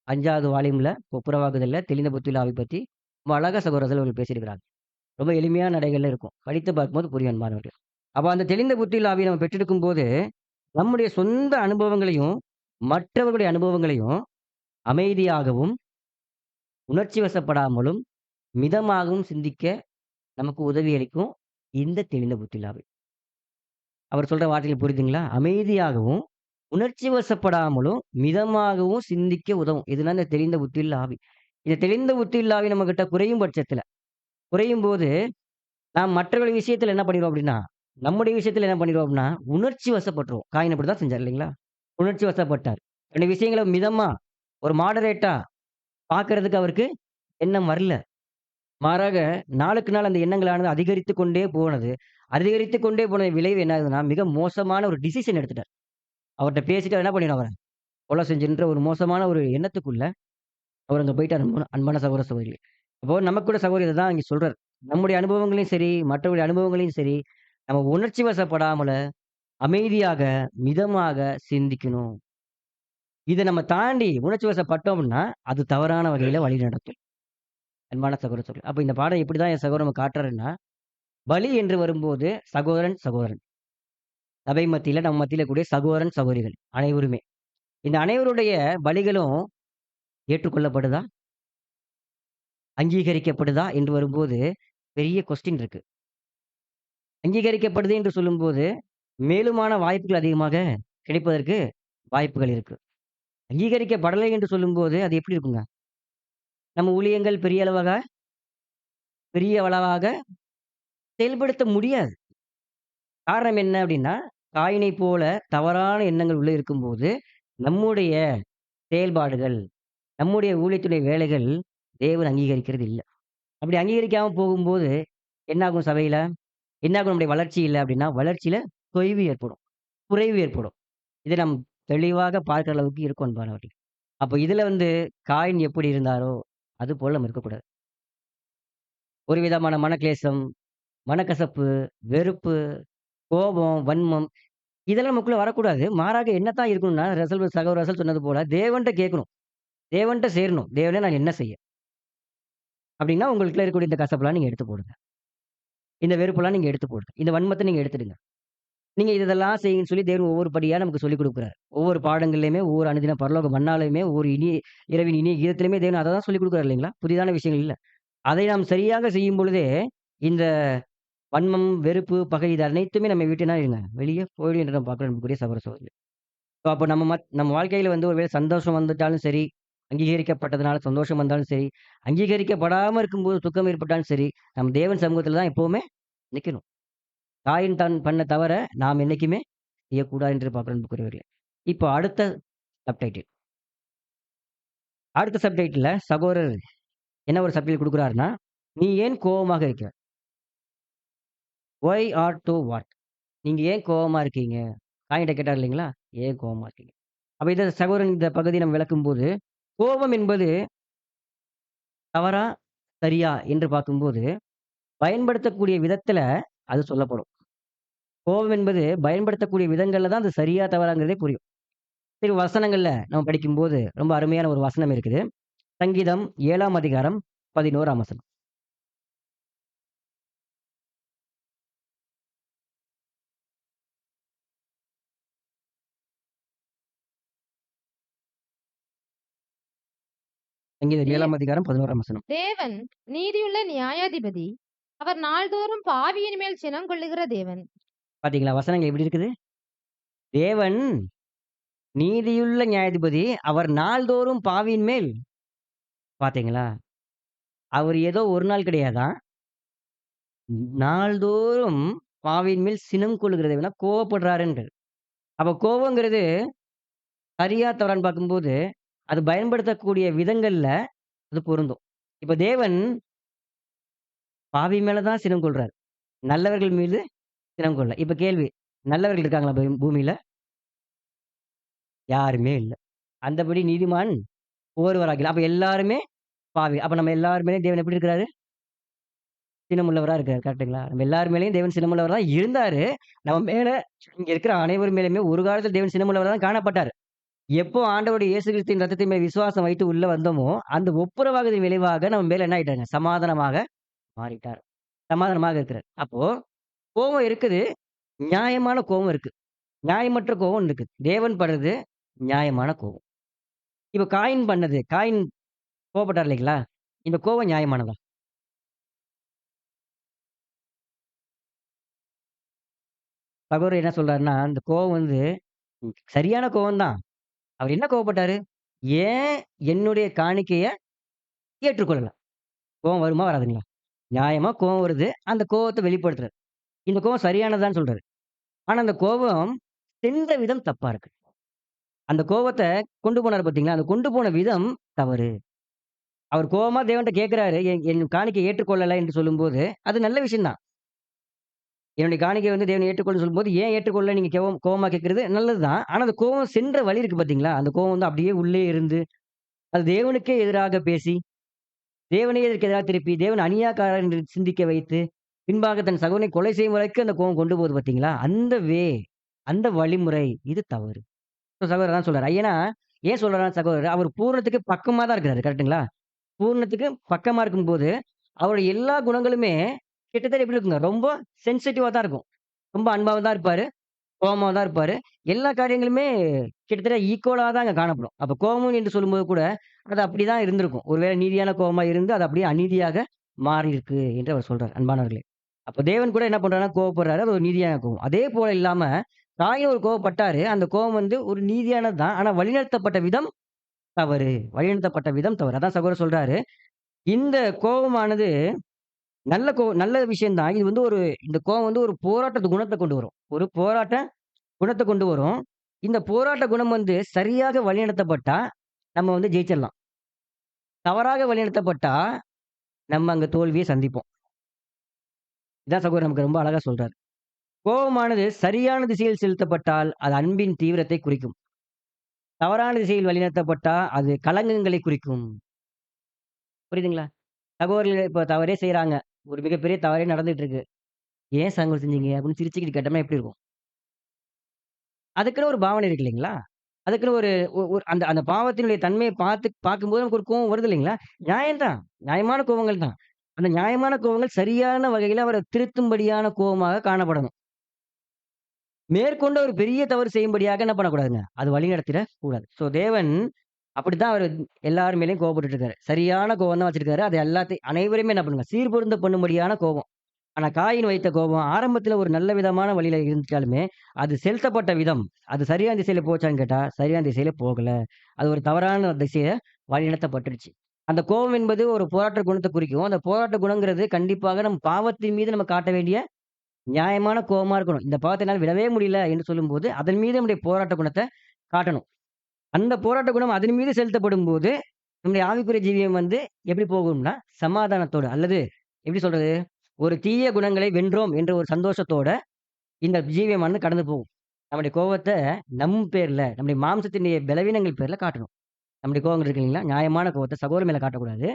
5வது வால்யூம்ல ஒப்புரவாகுதல்ல தெளிந்த புத்தியுள்ள ஆவி பத்தி ரொம்ப அழகா சகோதரர்கள் அவர்கள் பேசியிருக்கிறாங்க. ரொம்ப எளிமையான நடைகள்ல இருக்கும். படித்து பார்க்கும்போது புரியும் அன்பானவர்களே. அப்ப அந்த தெளிந்த புத்தியுள்ள ஆவிய நம்ம பெற்றெடுக்கும்போது, நம்முடைய சொந்த அனுபவங்களையும், மற்றவர்களுடைய அனுபவங்களையும் அமைதியாகவும், உணர்ச்சி வசப்படாமலும், மிதமாகவும் சிந்திக்க நமக்கு உதவி அளிக்கும் இந்த தெளிந்த புத்தியுள்ள ஆவி. அவர் சொல்ற வார்த்தைகள் புரியுதுங்களா? அமைதியாகவும், உணர்ச்சி வசப்படாமலும், மிதமாகவும் சிந்திக்க உதவும். இதுதான் இந்த தெளிந்த புத்தியுள்ள ஆவி. இந்த தெளிந்த புத்தியுள்ள ஆவி நம்மகிட்ட குறையும் பட்சத்தில, குறையும்போது நாம் மற்றவர்கள் விஷயத்துல என்ன பண்ணிருவோம் அப்டின்னா, நம்முடைய விஷயத்துல என்ன பண்ணிருவோம் அப்டின்னா, உணர்ச்சி வசப்பட்டுருவோம். காயின் அப்படித்தான் செஞ்சார் இல்லைங்களா? உணர்ச்சி வசப்பட்டார். 2 விஷயங்கள மிதமா, ஒரு மாடரேட்டா பார்க்கறதுக்கு அவருக்கு எண்ணம் வரல. மாறாக நாளுக்கு நாள் அந்த எண்ணங்களானது அதிகரித்துக் கொண்டே போனது. அதிகரித்துக் கொண்டே போன விளைவு என்ன ஆகுதுன்னா, மிக மோசமான ஒரு டிசிஷன் எடுத்துட்டார். அவர்ட்ட பேசிட்டு என்ன பண்ணிடும் அவர? கொலை செஞ்சுன்ற ஒரு மோசமான ஒரு எண்ணத்துக்குள்ள அவர் அங்க போயிட்டார் அன்பான சகோதர சகோதரிகளே. அப்போ நமக்கு கூட சகோதரி இததான் இங்க சொல்றாரு. நம்முடைய அனுபவங்களையும் சரி, மற்றவருடைய அனுபவங்களையும் சரி, நம்ம உணர்ச்சி வசப்படாமல அமைதியாக, மிதமாக சிந்திக்கணும். இத நம்ம தாண்டி உணர்ச்சி வசப்பட்டோம்னா, அது தவறான வகையில வழிநடத்தும். அன்பான சகோதர சகோதரி. அப்ப இந்த பாடம் எப்படிதான் என் சகோதரன் நமக்கு காட்டுறாருன்னா, பலி என்று வரும்போது சகோதரன், சகோதரன். சபை மத்தியில, நம்ம மத்தியில கூடிய சகோதரன், சகோதரிகள் அனைவருமே. இந்த அனைவருடைய பலிகளும் ஏற்றுக்கொள்ளப்படுதா? அங்கீகரிக்கப்படுதா? என்று வரும்போது பெரிய கொஸ்டின் இருக்கு. அங்கீகரிக்கப்படுது என்று சொல்லும்போது, மேலுமான வாய்ப்புகள் அதிகமாக கிடைப்பதற்கு வாய்ப்புகள் இருக்கு. அங்கீகரிக்கப்படலை என்று சொல்லும்போது, அது எப்படி இருக்குங்க? நம்ம ஊழியங்கள் பெரிய அளவாக செயல்படுத்த முடியாது. காரணம் என்ன அப்டின்னா, காயினைப் போல தவறான எண்ணங்கள் உள்ள இருக்கும்போது, நம்முடைய செயல்பாடுகள், நம்முடைய ஊழியத்துடைய வேலைகள் தேவன் அங்கீகரிக்கிறது இல்ல. அப்படி அங்கீகரிக்காம போகும்போது, என்னாகும் சபையில? என்னாகும் நம்முடைய வளர்ச்சி இல்ல அப்டின்னா, வளர்ச்சியில தொய்வு ஏற்படும். குறைவு ஏற்படும். இத நம் தெளிவாக பார்க்கிற அளவுக்கு இருக்கும் அன்பானவர்களே. அப்ப இதுல காயின் எப்படி இருந்தாரோ, அதுபோல நம்ம இருக்கக்கூடாது. ஒரு விதமான மனக்லேசம், மனக்கசப்பு, வெறுப்பு, கோபம், வன்மம் இதெல்லாம் நமக்குள்ள வரக்கூடாது. மாறாக என்னத்தான் இருக்கணும்னா, சகோதரர் ரசல் சொன்னது போல தேவன்ட்ட கேட்கணும். தேவன்ட்ட சேரணும். தேவனே நான் என்ன செய்ய? அப்டின்னா உங்களுக்குள்ள இருக்கக்கூடிய இந்த கசப்பெல்லாம் நீங்க எடுத்து போடுங்க. இந்த வெறுப்பெல்லாம் நீங்க எடுத்து போடுங்க. இந்த வன்மத்த நீங்க எடுத்துடுங்க. நீங்க இதெல்லாம் செய்யுங்கன்னு சொல்லி தேவன் ஒவ்வொரு படியா நமக்கு சொல்லிக் குடுக்குறாரு. ஒவ்வொரு பாடங்கள்லயுமே, ஒவ்வொரு அனுதின பரலோக மன்னாலயுமே, ஒவ்வொரு இரவின் இனிய கீதத்திலுமே தேவன் அத தான் சொல்லிக் குடுக்குறாரு இல்லைங்களா? புதிதான விஷயங்கள் இல்ல. அதை நாம் சரியாக செய்யும் பொழுதே, இந்த வன்மம், வெறுப்பு, பகை இது அனைத்துமே நம்ம விட்டு என்ன ஆயிருங்க, வெளிய போயிடும் என்று நம்ம பார்க்கிறோம் அன்புக்குரிய சகோதர சகோதரிகளே. ஸோ அப்ப நம்ம வாழ்க்கையில ஒருவேளை சந்தோஷம் வந்துட்டாலும் சரி, அங்கீகரிக்கப்பட்டதுனால சந்தோஷம் வந்தாலும் சரி, அங்கீகரிக்கப்படாம இருக்கும்போது துக்கம் ஏற்பட்டாலும் சரி, நம்ம தேவன் சமூகத்தில தான் எப்பவுமே நிக்கணும். காயின் தான் பண்ண தவற நாம் என்னைக்குமே செய்யக்கூடாது என்று பார்க்கிறோம் அன்புக்குரியவர்களே. இப்போ சப்டைட்டில் அடுத்த சப்டைட்டில்ல சகோதரர் என்ன ஒரு சப்டைட்டில் குடுக்குறாருன்னா, "நீ ஏன் கோவமாக இருக்கிற? Why are to what?" நீங்க ஏன் கோவமா இருக்கீங்க? காயின்ட்ட கேட்டார் இல்லைங்களா? ஏன் கோவமா இருக்கீங்க? அப்ப இத சகோதரன் இந்த பகுதியை நம்ம விளக்கும்போது, கோபம் என்பது தவறா? சரியா? என்று பார்க்கும்போது, பயன்படுத்தக்கூடிய விதத்தில அது சொல்லப்படும். கோபம் என்பது பயன்படுத்தக்கூடிய விதங்கள்ல தான் அது சரியா? தவறாங்கிறதே புரியும். சரி வசனங்கள்ல நம்ம படிக்கும்போது, ரொம்ப அருமையான ஒரு வசனம் இருக்குது. சங்கீதம் 7ஆம் அதிகாரம் 11ஆம் வசனம். சங்கீதம் தே 7ஆம் அதிகாரம் 11ஆம் வசனம். தேவன் நீதியுள்ள நியாயாதிபதி. அவர் நாள்தோறும் பாவியின் மேல் சினங்கொள்ளுகிற தேவன். பார்த்தீங்களா? வசனங்கள் எப்படி இருக்குது? தேவன் நீதியுள்ள நியாயாதிபதி. அவர் நாள்தோறும் பாவியின் மேல் பார்த்தீங்களா? அவர் ஏதோ ஒரு நாள் கிடையாதாம். நாள்தோறும் பாவியின் மேல் சினம் கொள்ளுகிற தேவனா கோவப்படுறாருன்றாரு. அப்ப கோவங்கிறது சரியா தவறான்னு பார்க்கும்போது, அது பயன்படுத்தக்கூடிய விதங்கள்ல அது பொருந்தும். இப்ப தேவன் பாவி மேல தான் சினம் கொள்றாரு. நல்லவர்கள் மீது சினம் கொள்ளல. இப்ப கேள்வி, நல்லவர்கள் இருக்காங்களா பூமியில? யாருமே இல்ல. அந்தபடி நீதிமான் ஒருவராகில. அப்ப எல்லாருமே பாவி. அப்ப நம்ம எல்லார் மேலயும் தேவன் எப்படி இருக்கிறாரு? சினமுள்ளவரா இருக்காரு. கரெக்ட்டுங்களா? நம்ம எல்லார் மேலயும் தேவன் சினமுள்ளவரா தான் இருந்தாரு. நம்ம மேல இங்க இருக்கிற அனைவர் மேலயுமே ஒரு காலத்துல தேவன் சினமுள்ளவரா தான் காணப்பட்டாரு. எப்போ ஆண்டவருடைய இயேசு கிறிஸ்துவின் ரத்தத்தின் மேல் விசுவாசம் வைத்து உள்ள வந்தோமோ, அந்த ஒப்புரவாகுதலின் விளைவாக நம்ம மேல என்ன ஆயிட்டாருங்க? சமாதானமாக மாறிட்டார். சமாதானமாக இருக்கிறார். அப்போ கோவம் இருக்குது. நியாயமான கோவம் இருக்கு. நியாயமற்ற கோவம் ஒண்ணு இருக்கு. தேவன் படுறது நியாயமான கோவம். இப்ப காயின் கோவப்பட்டார் இல்லைங்களா? இந்த கோவம் நியாயமானதா? சகோதரர் என்ன சொல்றாருன்னா, இந்த கோவம் வந்து சரியான கோவம் தான். அவர் என்ன கோவப்பட்டாரு? ஏன் என்னுடைய காணிக்கைய ஏற்றுக்கொள்ளல? கோவம் வருமா? வராதுங்களா? நியாயமா கோவம் வருது. அந்த கோவத்த வெளிப்படுத்துறாரு. இந்த கோவம் சரியானதான்னு சொல்றாரு. ஆனா அந்த கோபம் சென்ற விதம் தப்பா இருக்கு. அந்த கோவத்த கொண்டு போனாரு பார்த்தீங்களா? அந்த கொண்டு போன விதம் தவறு. அவர் கோவமா தேவன்ட்ட கேட்கிறாரு. என் காணிக்கை ஏற்றுக்கொள்ளல என்று சொல்லும்போது, அது நல்ல விஷயம் தான். என்னுடைய காணிக்கை வந்து தேவன் ஏற்றுக்கொள்ளன்னு சொல்லும்போது, ஏன் ஏற்றுக்கொள்ளல நீங்க கோவமா கேட்கிறது நல்லது தான். ஆனா அந்த கோவம் சென்ற வழி இருக்கு பார்த்தீங்களா? அந்த கோவம் வந்து அப்படியே உள்ளே இருந்து, அது தேவனுக்கே எதிராக பேசி, தேவனையே இதற்கு எதிராக திருப்பி, தேவன் அநியாயக்காரர் என்று சிந்திக்க வைத்து, பின்பாக தன் சகோதரனை கொலை செய்யும் வரைக்கும் அந்த கோவம் கொண்டு போகுது பார்த்தீங்களா? அந்த வழிமுறை இது தவறு. சகோதரர் அதான் சொல்றாரு. ஏன்னா, ஏன் சொல்றாருன்னா சகோதரர், அவர் பூரணத்துக்கு பக்கமா தான் இருக்கிறாரு. கரெக்ட்டுங்களா? பூரணத்துக்கு பக்கமா இருக்கும்போது, அவருடைய எல்லா குணங்களுமே கிட்டத்தட்ட எப்படி இருக்குங்க? ரொம்ப சென்சிட்டிவா தான் இருக்கும். ரொம்ப அன்பாவும் தான் இருப்பாரு. கோவமா தான் இருப்பாரு. எல்லா காரியங்களுமே கிட்டத்தட்ட ஈக்குவலா தான் அங்க காணப்படும். அப்ப கோவம் என்று சொல்லும்போது கூட, அது அப்படிதான் இருந்திருக்கும். ஒருவேளை நீதியான கோவமா இருந்து, அது அப்படியே அநீதியாக மாறியிருக்கு என்று அவர் சொல்றார். அன்பானவர்களே. அப்ப தேவன் கூட என்ன பண்றாருன்னா, கோவப்படுறாரு. அது ஒரு நீதியான கோவம். அதே போல இல்லாம, காயும் ஒரு கோவப்பட்டாரு. அந்த கோவம் வந்து ஒரு நீதியானது தான். ஆனா வழிநடத்தப்பட்ட விதம் தவறு. வழிநடத்தப்பட்ட விதம் தவறு. அதான் சகோதரர் சொல்றாரு. இந்த கோவமானது நல்ல விஷயம் தான். இது வந்து இந்த கோவம் வந்து ஒரு போராட்ட குணத்த கொண்டு வரும். ஒரு போராட்ட குணத்த கொண்டு வரும். இந்த போராட்ட குணம் வந்து சரியாக வழிநடத்தப்பட்டா, நம்ம வந்து ஜெயிச்சிடலாம். தவறாக வழிநடத்தப்பட்டா, நம்ம அங்க தோல்விய சந்திப்போம். இதான் சகோதரர் நமக்கு ரொம்ப அழகா சொல்றாரு. கோவமானது சரியான திசையில் செலுத்தப்பட்டால், அது அன்பின் தீவிரத்தை குறிக்கும். தவறான திசையில் வழிநடத்தப்பட்டா, அது கலங்கங்களை குறிக்கும். புரியுதுங்களா? சகோதரர்கள் இப்ப தவறே செய்றாங்க. ஒரு மிகப்பெரிய தவறே நடந்துட்டு இருக்கு. "ஏன் சங்கோதரர் செஞ்சீங்க?" அப்படின்னு சிரிச்சுக்கிட்டு கேட்டோம்னா எப்படி இருக்கும்? அதுக்குன்னு ஒரு பாவனை இருக்கு இல்லைங்களா? அதுக்குன்னு ஒரு ஒ ஒரு அந்த அந்த பாவத்தினுடைய தன்மைய பார்க்கும்போது நமக்கு ஒரு கோவம் வருது இல்லைங்களா? நியாயம் தான். நியாயமான கோவங்கள் தான். அந்த நியாயமான கோவங்கள் சரியான வகையில அவர திருத்தும்படியான கோவமாக காணப்படணும். மேற்கொண்டு ஒரு பெரிய தவறு செய்யும்படியாக என்ன பண்ணக்கூடாதுங்க? அது வழிநடத்திடக் கூடாது. தேவன் அப்படித்தான் அவரு எல்லார் மேலயும் கோவப்பட்டுட்டு இருக்காரு. சரியான கோவம் தான் வச்சிருக்காரு. அது அனைவரையுமே என்ன பண்ணுங்க? சீர்பொருந்த பண்ணும்படியான கோபம். ஆனா காயின் வைத்த கோபம் ஆரம்பத்துல ஒரு நல்ல விதமான வழியில இருந்துட்டாலுமே, அது செலுத்தப்பட்ட விதம், அது சரியான திசையில போச்சான்னு கேட்டா, சரியான திசையில போகல. அது ஒரு தவறான திசையில வழிநடத்தப்பட்டுருச்சு. அந்த கோபம் என்பது ஒரு போராட்ட குணத்த குறிக்கும். அந்த போராட்ட குணங்கிறது கண்டிப்பாக நம் பாவத்தின் மீது நம்ம காட்ட வேண்டிய நியாயமான கோவமா இருக்கணும். இந்த பாவத்த என்னால விடவே முடியல என்று சொல்லும்போது, அதன் மீது நம்முடைய போராட்ட குணத்த காட்டணும். அந்த போராட்ட குணம் அதன் மீது செலுத்தப்படும்போது, நம்முடைய ஆவிக்குரிய ஜீவியம் வந்து எப்படி போகும்னா, சமாதானத்தோட அல்லது எப்படி சொல்றது? ஒரு தீய குணங்களை வென்றோம் என்ற ஒரு சந்தோஷத்தோட இந்த ஜீவியமானது கடந்து போகும். நம்முடைய கோவத்த நம்முடைய மாம்சத்தினுடைய பலவீனங்கள் பேர்ல காட்டணும். நம்முடைய கோவங்கள் இருக்கு இல்லைங்களா? நியாயமான கோவத்த சகோதரி மேல காட்டக்கூடாது.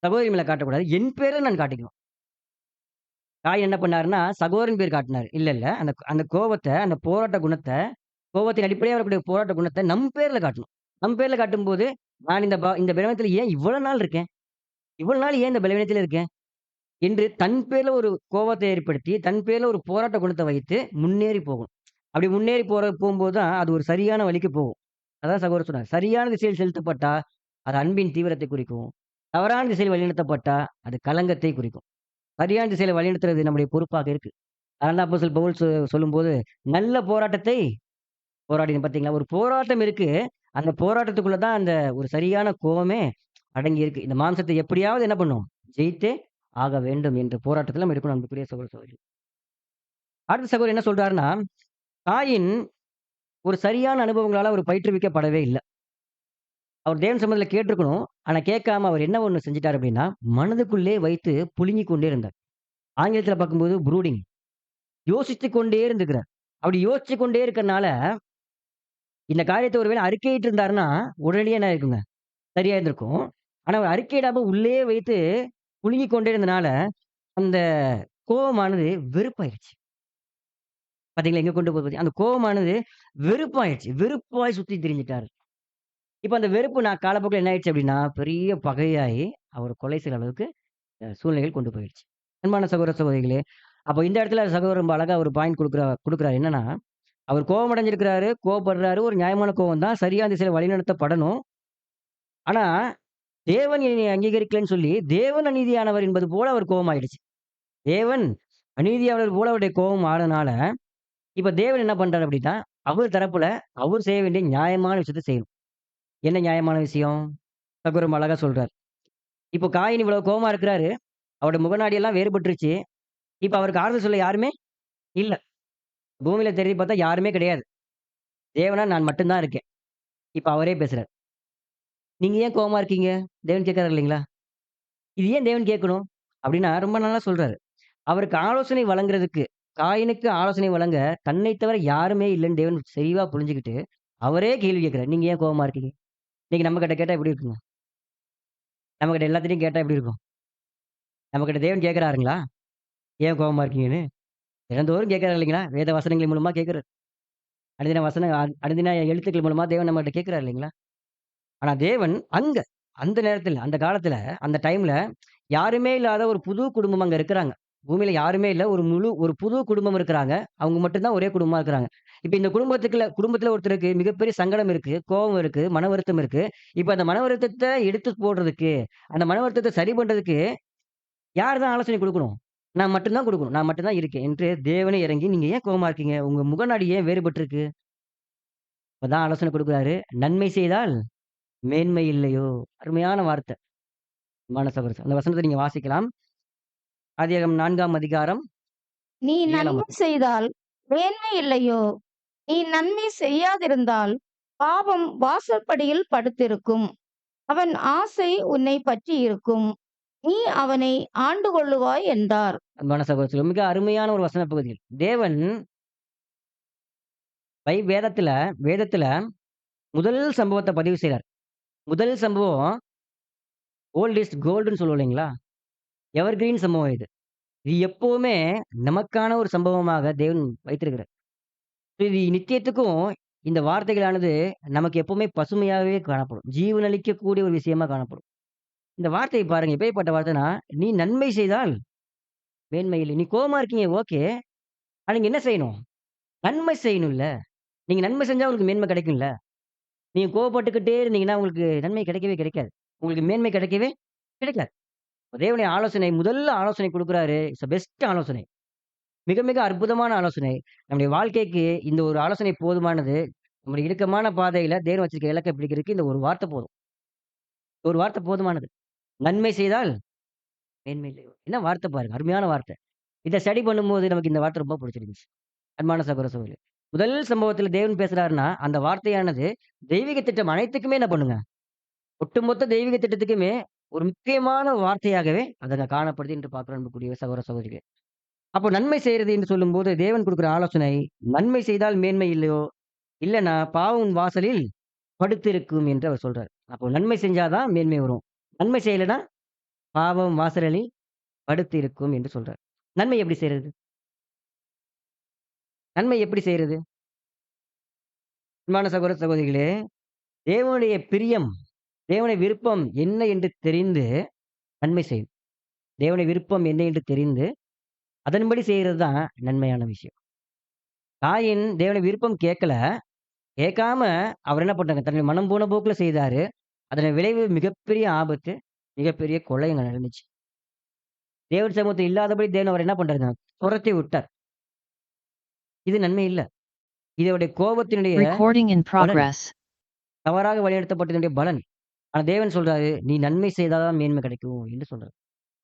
சகோதரி மேல காட்டக்கூடாது. என் பேர்ல நான் காட்டிக்கணும். காயின் என்ன பண்ணாருன்னா, சகோதரன் பேர் காட்டினாரு. இல்ல, இல்ல. அந்த அந்த கோவத்த, அந்த போராட்ட குணத்த, கோவத்தின் அடிப்படையா வரக்கூடிய போராட்ட குணத்த நம் பேர்ல காட்டணும். நம் பேர்ல காட்டும்போது, நான் இந்த பலவீனத்தில ஏன் இவ்வளவு நாள் இருக்கேன்? இவ்வளவு நாள் ஏன் இந்த பலவீனத்தில இருக்கேன்? என்று தன் பேர்ல ஒரு கோவத்த ஏற்படுத்தி, தன் பேர்ல ஒரு போராட்ட குணத்த வைத்து முன்னேறி போகும். அப்படி முன்னேறி போகும்போது தான், அது ஒரு சரியான வழிக்கு போகும். அதான் சகோதரர் சொன்னார். சரியான திசையில் செலுத்தப்பட்டா, அது அன்பின் தீவிரத்தை குறிக்கும். தவறான திசையில் வழிநடத்தப்பட்டா, அது கலங்கத்தை குறிக்கும். சரியான திசையில வழிநடத்துறது நம்முடைய பொறுப்பாக இருக்கு. அதனால தான் அப்போஸ்தலன் பவுல் சொல்லும்போது, நல்ல போராட்டத்தை போராடினேன் பார்த்தீங்களா? ஒரு போராட்டம் இருக்கு. அந்த போராட்டத்துக்குள்ள தான் அந்த ஒரு சரியான கோவமே அடங்கி இருக்கு. இந்த மாம்சத்தை எப்படியாவது என்ன பண்ணும்? ஜெயித்தே ஆக வேண்டும் என்ற போராட்டத்துல நம்ம இருக்கணும் அன்புக்குரிய சகோதர சகோதரி. அடுத்த சகோதரர் என்ன சொல்றாருன்னா, காயின் ஒரு சரியான அனுபவங்களால அவர் பயிற்றுவிக்கப்படவே இல்ல. அவர் தேவன் சம்மதத்துல கேட்டிருக்கணும். ஆனா கேட்காம அவர் என்ன ஒண்ணு செஞ்சுட்டாரு அப்படின்னா, மனதுக்குள்ளே வைத்து புழுங்கிக் கொண்டே இருந்தார். ஆங்கிலத்துல பார்க்கும்போது ப்ரூடிங். யோசித்துக் கொண்டே இருந்திருக்கிறார். அப்படி யோசிச்சுக் கொண்டே இருக்கறனால, இந்த காரியத்த ஒருவேளை அறிக்கையிட்டு இருந்தாருன்னா, உடனடியா என்ன ஆயிருக்குங்க? சரியா இருந்திருக்கும். ஆனா அவர் அறிக்கையிடாம உள்ளே வைத்து புழுங்கிக் கொண்டே இருந்தனால, அந்த கோவமானது வெறுப்பாயிருச்சு. பாத்தீங்களா? எங்க கொண்டு போகுது பாத்தீங்களா? அந்த கோவமானது வெறுப்பாயிருச்சு. வெறுப்பாய் சுத்தி திரிஞ்சுட்டாரு. இப்ப அந்த வெறுப்பு நான் காலப்போக்குல என்ன ஆயிடுச்சு அப்டின்னா, பெரிய பகையாயி அவர கொலை செய்ற அளவுக்கு சூழ்நிலைகள் கொண்டு போயிருச்சு. அன்பான சகோதர, சகோதரிகளே, அப்ப இந்த இடத்துல சகோதரர் ரொம்ப அழகா ஒரு பாயிண்ட் குடுக்குறாரு. என்னன்னா, அவர் கோவம் அடைஞ்சிருக்கிறாரு, கோவப்படுறாரு. ஒரு நியாயமான கோவம் தான். சரியான திசையில வழிநடத்தப்படணும். ஆனா, தேவன் என்னை அங்கீகரிக்கலன்னு சொல்லி, தேவன் அநீதியானவர் என்பது போல அவர் கோவமாயிடுச்சு. தேவன் அநீதியானவர் போல அவருடைய கோபம் ஆனனால, இப்ப தேவன் என்ன பண்றாரு அப்டின்னா, அவர் தரப்புல அவர் செய்ய வேண்டிய நியாயமான விஷயத்த செய்யணும். என்ன நியாயமான விஷயம்? சகோதரர் அழகா சொல்றார். இப்போ காயின் இவ்வளவு கோவமா இருக்கிறாரு. அவருடைய முகநாடி எல்லாம் வேறுபட்டுருச்சு. இப்ப அவருக்கு ஆறுதல் சொல்ல யாருமே இல்ல. பூமியில தேடி பார்த்தா யாருமே கிடையாது. தேவனா நான் மட்டும் தான் இருக்கேன். இப்ப அவரே பேசுறாரு. "நீங்க ஏன் கோவமா இருக்கீங்க?" தேவன் கேட்கிறாரு இல்லைங்களா? இது ஏன் தேவன் கேட்கணும்? அப்டின்னா ரொம்ப நல்லா சொல்றாரு. அவருக்கு ஆலோசனை வழங்குறதுக்கு, காயினுக்கு ஆலோசனை வழங்க தன்னை தவிர யாருமே இல்லன்னு தேவன் தெளிவா புரிஞ்சுகிட்டு, அவரே கேள்வி கேட்கிறாரு. "நீங்க ஏன் கோவமா இருக்கீங்க?" இன்னைக்கு நம்மகிட்ட கேட்டா எப்படி இருக்குங்க? நம்மகிட்ட எல்லாத்துட்டயும் கேட்டா எப்படி இருக்கும்? நம்மகிட்ட தேவன் கேட்கிறாருங்களா? ஏன் கோவமா இருக்கீங்கன்னு? தினந்தோறும் கேட்கிறாரு இல்லைங்களா? வேத வசனங்கள் மூலமா கேட்கிறாரு. அனுதின எழுத்துக்கள் மூலமா தேவன் நம்மகிட்ட கேட்கிறாரு இல்லைங்களா? ஆனா தேவன் அங்க, அந்த நேரத்துல, அந்த காலத்துல, அந்த டைம்ல யாருமே இல்லாத ஒரு புது குடும்பம் அங்க இருக்கிறாங்க. பூமியில யாருமே இல்ல. ஒரு புது குடும்பம் இருக்கிறாங்க. அவங்க மட்டும் தான் ஒரே குடும்பமா இருக்கிறாங்க. இப்ப இந்த குடும்பத்துல ஒருத்தருக்கு மிகப்பெரிய சங்கடம் இருக்கு, கோவம் இருக்கு, மன வருத்தம் இருக்கு. இப்ப அந்த மன வருத்தத்த எடுத்து போடுறதுக்கு, அந்த மன வருத்தத்த சரி பண்றதுக்கு யார் தான் ஆலோசனை குடுக்கணும்? நான் மட்டும் தான் குடுக்கணும். நான் மட்டும் தான் இருக்கேன் என்று தேவனே இறங்கி, "நீங்க ஏன் கோவமா இருக்கீங்க? உங்க முகநாடி ஏன் வேறுபட்டிருக்கு?" அப்பதான் ஆலோசனை குடுக்குறாரு. "நன்மை செய்தால் மேன்மை இல்லையோ?" அருமையான வார்த்தை. அன்பான சகோதரர். அந்த வசனத்த நீங்க வாசிக்கலாம். ஆதியாகமம் 4ஆம் அதிகாரம் நீ 7ஆம் நன்மை வசனம். செய்தால் மேன்மை இல்லையோ? நீ நன்மை செய்யாதிருந்தால் பாவம் வாசற்படியில் படுத்திருக்கும். அவன் ஆசை உன்னை பற்றியிருக்கும். நீ அவனை ஆண்டு கொள்ளுவாய் என்றார். அன்பான சகோதரர். மிக அருமையான ஒரு வசன பகுதிகள். தேவன் வேதத்துல வேதத்துல முதல் சம்பவத்த பதிவு செய்றார். முதல் சம்பவம் ஓல்ட் இஸ் கோல்டுன்னு சொல்லுவோம் இல்லைங்களா? எவர் கிரீன் சம்பவம் இது. இது எப்பவுமே நமக்கான ஒரு சம்பவமாக தேவன் வைத்திருக்கிறார். இது நித்தியத்துக்கும் இந்த வார்த்தைகளானது நமக்கு எப்பவுமே பசுமையாகவே காணப்படும். ஜீவன் அளிக்கக்கூடிய ஒரு விஷயமா காணப்படும். இந்த வார்த்தைய பாருங்க. எப்பேர்ப்பட்ட வார்த்தைன்னா, "நீ நன்மை செய்தால் மேன்மை இல்லை." நீ கோவமா இருக்கீங்க ஓகே. ஆனா நீங்க என்ன செய்யணும்? நன்மை செய்யணும்ல. நீங்க நன்மை செஞ்சா உங்களுக்கு மேன்மை கிடைக்கும்ல. நீங்க கோவப்பட்டுக்கிட்டே இருந்தீங்கன்னா, உங்களுக்கு நன்மை கிடைக்கவே கிடைக்காது. உங்களுக்கு மேன்மை கிடைக்கவே கிடைக்காது. தேவனுடைய ஆலோசனை முதல் ஆலோசனை குடுக்குறாரு. இட்ஸ் பெஸ்ட் ஆலோசனை. மிக மிக அற்புதமான ஆலோசனை. நம்முடைய வாழ்க்கைக்கு இந்த ஒரு ஆலோசனை போதுமானது. நம்முடைய இடுக்கமான பாதையில தேவன் வச்சிருக்க இலக்க பிடிக்கிறதுக்கு இந்த ஒரு வார்த்தை போதும். ஒரு வார்த்தை போதுமானது. நன்மை செய்தால் மேன்மை இல்லை. என்ன வார்த்தை பாருங்க. அருமையான வார்த்தை. இத ஸ்டடி பண்ணும்போது நமக்கு இந்த வார்த்தை ரொம்ப பிடிச்சிருந்துச்சு. அன்பான சகோதர சகோதரிகளே. முதல் சம்பவத்தில தேவன் பேசுறாருன்னா, அந்த வார்த்தையானது தெய்வீக திட்டம் அனைத்துக்குமே என்ன பண்ணுங்க? ஒட்டுமொத்த தெய்வீக திட்டத்துக்குமே ஒரு முக்கியமான வார்த்தையாகவே அது அங்க காணப்படுது என்று பார்க்கிறோம் அன்புக்குரிய சகோதர சகோதரிகளே. அப்போ நன்மை செய்றது என்று சொல்லும்போது தேவன் குடுக்குற ஆலோசனை, நன்மை செய்தால் மேன்மை இல்லையோ, இல்லன்னா பாவம் உன் வாசலில் படுத்திருக்கும் என்று அவர் சொல்றார். அப்போ நன்மை செஞ்சா தான் மேன்மை வரும். நன்மை செய்யலன்னா பாவம் வாசலில் படுத்திருக்கும் என்று சொல்றார். நன்மை எப்படி செய்றது? நன்மை எப்படி செய்றது? அன்பான சகோதர சகோதரிகளே, தேவனுடைய பிரியம், தேவனுடைய விருப்பம் என்ன என்று தெரிந்து நன்மை செய்யும். தேவனுடைய விருப்பம் என்ன என்று தெரிந்து, அதன்படி செய்றது தான் நன்மையான விஷயம். காயின் தேவனுடைய விருப்பம் கேட்கல. கேட்காம அவர் என்ன பண்றாங்க, தன்னுடைய மனம் போன போக்குல செய்தாரு. அதன் விளைவு மிகப்பெரிய ஆபத்து, மிகப்பெரிய கொலை அங்க நடந்துச்சு. தேவன் சமூகத்தில் இல்லாதபடி தேவன் அவர என்ன பண்றாருங்க, துரத்தி விட்டார். இது நன்மை இல்ல. இது அவருடைய கோபத்தினுடைய Recording in பலன். progress. தவறாக வழிநடத்தப்பட்டதனுடைய பலன். ஆனா தேவன் சொல்றாரு, "நீ நன்மை செய்தா தான் மேன்மை கிடைக்கும்" என்று சொல்றாரு.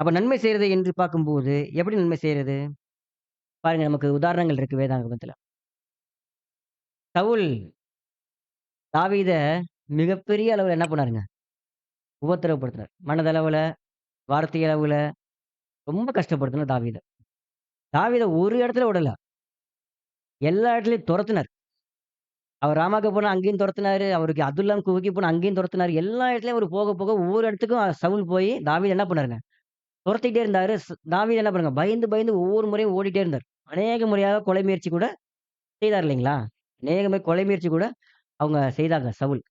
அப்ப நன்மை செய்றது என்று பார்க்கும்போது, எப்படி நன்மை செய்றது? பாருங்க நமக்கு உதாரணங்கள் இருக்கு வேதாகமத்துல. சவுல் தாவீத மிகப்பெரிய அளவுல என்ன பண்ணாருங்க? உபத்திரவப்படுத்தினார். மனதளவுல, வார்த்தை அளவுல ரொம்ப கஷ்டப்படுத்தினார் தாவீத. தாவீத ஒரு இடத்துல விடல. எல்லா இடத்துலயும் தொரத்துனார். அவர் ராமாக்கு போனா அங்கேயும் தொரத்துனாரு. அவருக்கு அதுல்லாம் குகைக்கு போனா அங்கேயும் தொரத்துனாரு. எல்லா இடத்துலயும் அவரு போக, போக ஒவ்வொரு இடத்துக்கும் சவுல் போய் தாவீத என்ன பண்ணாருங்க? துரத்திட்டே இருந்தாரு. தாவீது என்ன பண்ணுங்க, பயந்து, பயந்து ஒவ்வொரு முறையும் ஓடிட்டே இருந்தார். அநேக முறையாக கொலை முயற்சி கூட செய்தார் இல்லைங்களா? அநேக முறை கொலை முயற்சி கூட அவங்க செய்தாங்க சவுல்.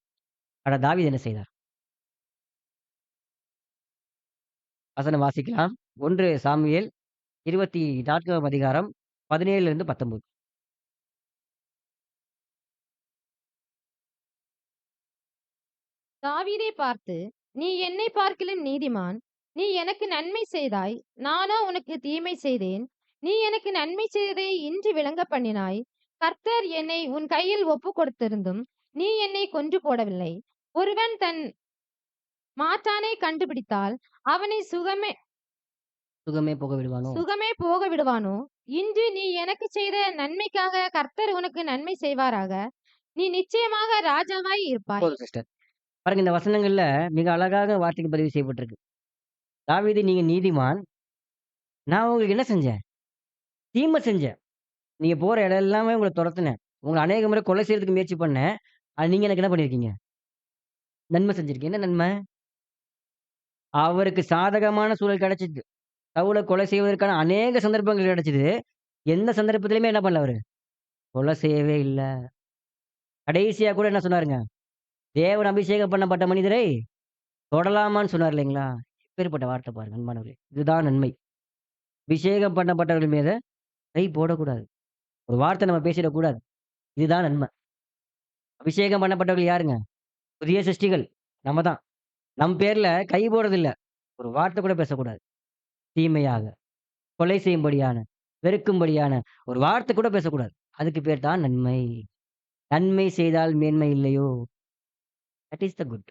ஆனா தாவீது என்ன செய்தார்? வசனம் வாசிக்கலாம். 1 சாமுவேல் 24ஆம் அதிகாரம் 17லிருந்து 19. தாவீதை பார்த்து, நீ என்னை பார்க்கிலும் நீதிமான். நீ எனக்கு நன்மை செய்தாய், நானோ உனக்கு தீமை செய்தேன். நீ எனக்கு நன்மை செய்ததை இன்று விளங்க பண்ணினாய். கர்த்தர் என்னை உன் கையில் ஒப்பு கொடுத்திருந்தும் நீ என்னை கொன்று போடவில்லை. ஒருவன் தன் மாற்றானை கண்டுபிடித்தால் அவனை சுகமே போக விடுவானோ? சுகமே போக விடுவானோ? இன்று நீ எனக்கு செய்த நன்மைக்காக கர்த்தர் உனக்கு நன்மை செய்வாராக. நீ நிச்சயமாக ராஜாவாய் இருப்பாய். போதும் சிஸ்டர். பாருங்க இந்த வசனங்கள்ல மிக அழகாக வார்த்தைக்கு பதிவு செய்யப்பட்டிருக்கு. தாவீது நீங்க நீதிமான். நான் உங்களுக்கு என்ன செஞ்சேன்? தீமை செஞ்சேன். நீங்க போற இடம் எல்லாமே உங்கள தொரத்துனேன். உங்கள அநேக முறை கொலை செய்யறதுக்கு முயற்சி பண்ணேன். நீங்க எனக்கு என்ன பண்ணியிருக்கீங்க? நன்மை செஞ்சிருக்கீங்க. என்ன நன்மை? அவருக்கு சாதகமான சூழல் கிடைச்சது. சவுல கொலை செய்வதற்கான அநேக சந்தர்ப்பங்கள் கிடைச்சது. எந்த சந்தர்ப்பத்திலயுமே என்ன பண்ணல அவரு? கொலை செய்யவே இல்ல. கடைசியா கூட என்ன சொன்னாருங்க? தேவன் அபிஷேகம் பண்ணப்பட்ட மனிதரை தொடலாமான்னு சொன்னார் இல்லைங்களா? எப்பேர்ப்பட்ட வார்த்தை பாருங்க அன்பானவர்களே. இதுதான் நன்மை. அபிஷேகம் பண்ணப்பட்டவர்கள் மீது கை போடக்கூடாது. ஒரு வார்த்தை நம்ம பேசிடக்கூடாது. இதுதான் நன்மை. அபிஷேகம் பண்ணப்பட்டவர்கள் யாருங்க? புதிய சிருஷ்டிகள். நம்ம தான். நம் பேர்ல கை போடுறதில்ல. ஒரு வார்த்தை கூட பேசக்கூடாது. தீமையாக, கொலை செய்யும்படியான, வெறுக்கும்படியான ஒரு வார்த்தை கூட பேசக்கூடாது. அதுக்கு பேர் தான் நன்மை. நன்மை செய்தால் மேன்மை இல்லையோ? That is the good.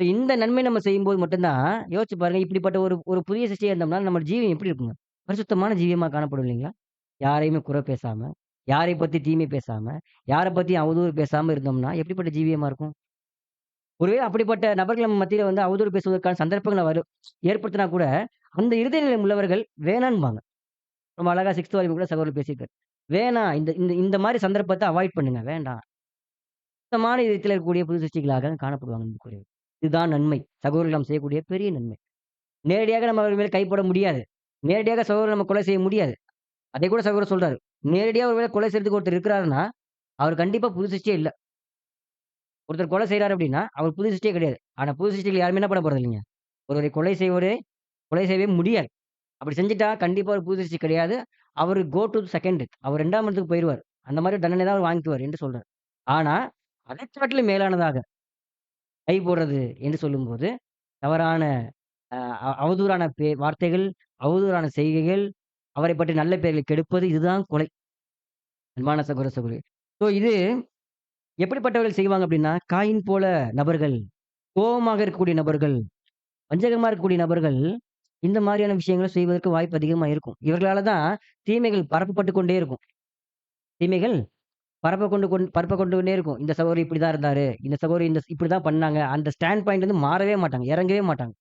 இந்த நன்மை நம்ம செய்யும்போது மட்டும் தான் யோசிச்சு பாருங்க. இப்படிப்பட்ட ஒரு ஒரு புதிய சிருஷ்டியா இருந்தோம்னா, நம்ம ஜீவியம் எப்படி இருக்குங்க? பரிசுத்தமான ஜீவியமா காணப்படும் இல்லைங்களா? யாரையுமே குறை பேசாம, யாரை பத்தி தீமை பேசாம, யார பத்தியும் அவதூறு பேசாம இருந்தோம்னா, எப்படிப்பட்ட ஜீவியமா இருக்கும்? ஒருவேளை அப்படிப்பட்ட நபர்கள் நம்ம மத்தியில வந்து அவதூறு பேசுவதற்கான சந்தர்ப்பங்கள ஏற்படுத்தினா கூட, அந்த இருதய நிலை உள்ளவர்கள் வேணான்பாங்க. ரொம்ப அழகா 6த் வரைக்கும் கூட சகோதரர் பேசியிருக்காரு. வேணாம் இந்த இந்த இந்த மாரி சந்தர்ப்பத்த அவாய்ட் பண்ணுங்க. வேண்டாம். சுத்தமான இதயத்தில இருக்கக்கூடிய புது சிருஷ்டிகளாக காணப்படுவாங்க அன்புக்குரியவர்களே. இதுதான் நன்மை. சகோதரர்கள் நாம் செய்யக்கூடிய பெரிய நன்மை. நேரடியாக நம்ம அவர் மேல கைப்பட முடியாது. நேரடியாக சகோதரர் நம்ம கொலை செய்ய முடியாது. அதைக்கூட சகோதரர் சொல்றாரு. நேரடியா ஒரு வேளை கொலை செய்றதுக்கு ஒருத்தர் இருக்கிறாருன்னா, அவர் கண்டிப்பா புது சிருஷ்டியே இல்ல. ஒருத்தர் கொலை செய்றாரு அப்படின்னா, அவர் புது சிருஷ்டியே கிடையாது. ஆனா புது சிருஷ்டிகள் யாருமே என்ன பண்ண போறதில்லைங்க. ஒருவரை கொலை செய்யவே முடியாது. அப்படி செஞ்சுட்டா கண்டிப்பா ஒரு புது சிருஷ்டி கிடையாது. அவரு கோ டூ செகண்ட் டெத். அவர் 2ஆம் இடத்துக்கு போயிருவாரு. அந்த மாரி தண்டனை தான் அவர் வாங்கிக்குவார் என்று சொல்றாரு. ஆனா, அதைக் காட்டிலும் மேலானதாக கை போடுறது என்று சொல்லும்போது, தவறான அ அவதூறான வார்த்தைகள், அவதூறான செய்கைகள், அவரைப் பற்றி நல்ல பெயர்களை கெடுப்பது இதுதான் கொலை. அன்பான சகோதர சகோதரிகளே. இது எப்படிப்பட்டவர்கள் செய்வாங்க அப்படின்னா, காயின் போல நபர்கள், கோவமாக இருக்கக்கூடிய நபர்கள், வஞ்சகமா இருக்கக்கூடிய நபர்கள், இந்த மாரியான விஷயங்கள செய்வதற்கு வாய்ப்பு அதிகமா இருக்கும். இவர்களால தான் தீமைகள் பரப்பப்பட்டுக் கொண்டே இருக்கும். தீமைகள் பரப்ப கொண்டே இருக்கும். இந்த சகோதரர் இப்படிதான் இருந்தாரு. இந்த சகோதரி இப்படிதான் பண்ணாங்க. அந்த ஸ்டாண்ட் பாயிண்ட்ல இருந்து மாறவே மாட்டாங்க. இறங்கவே மாட்டாங்க.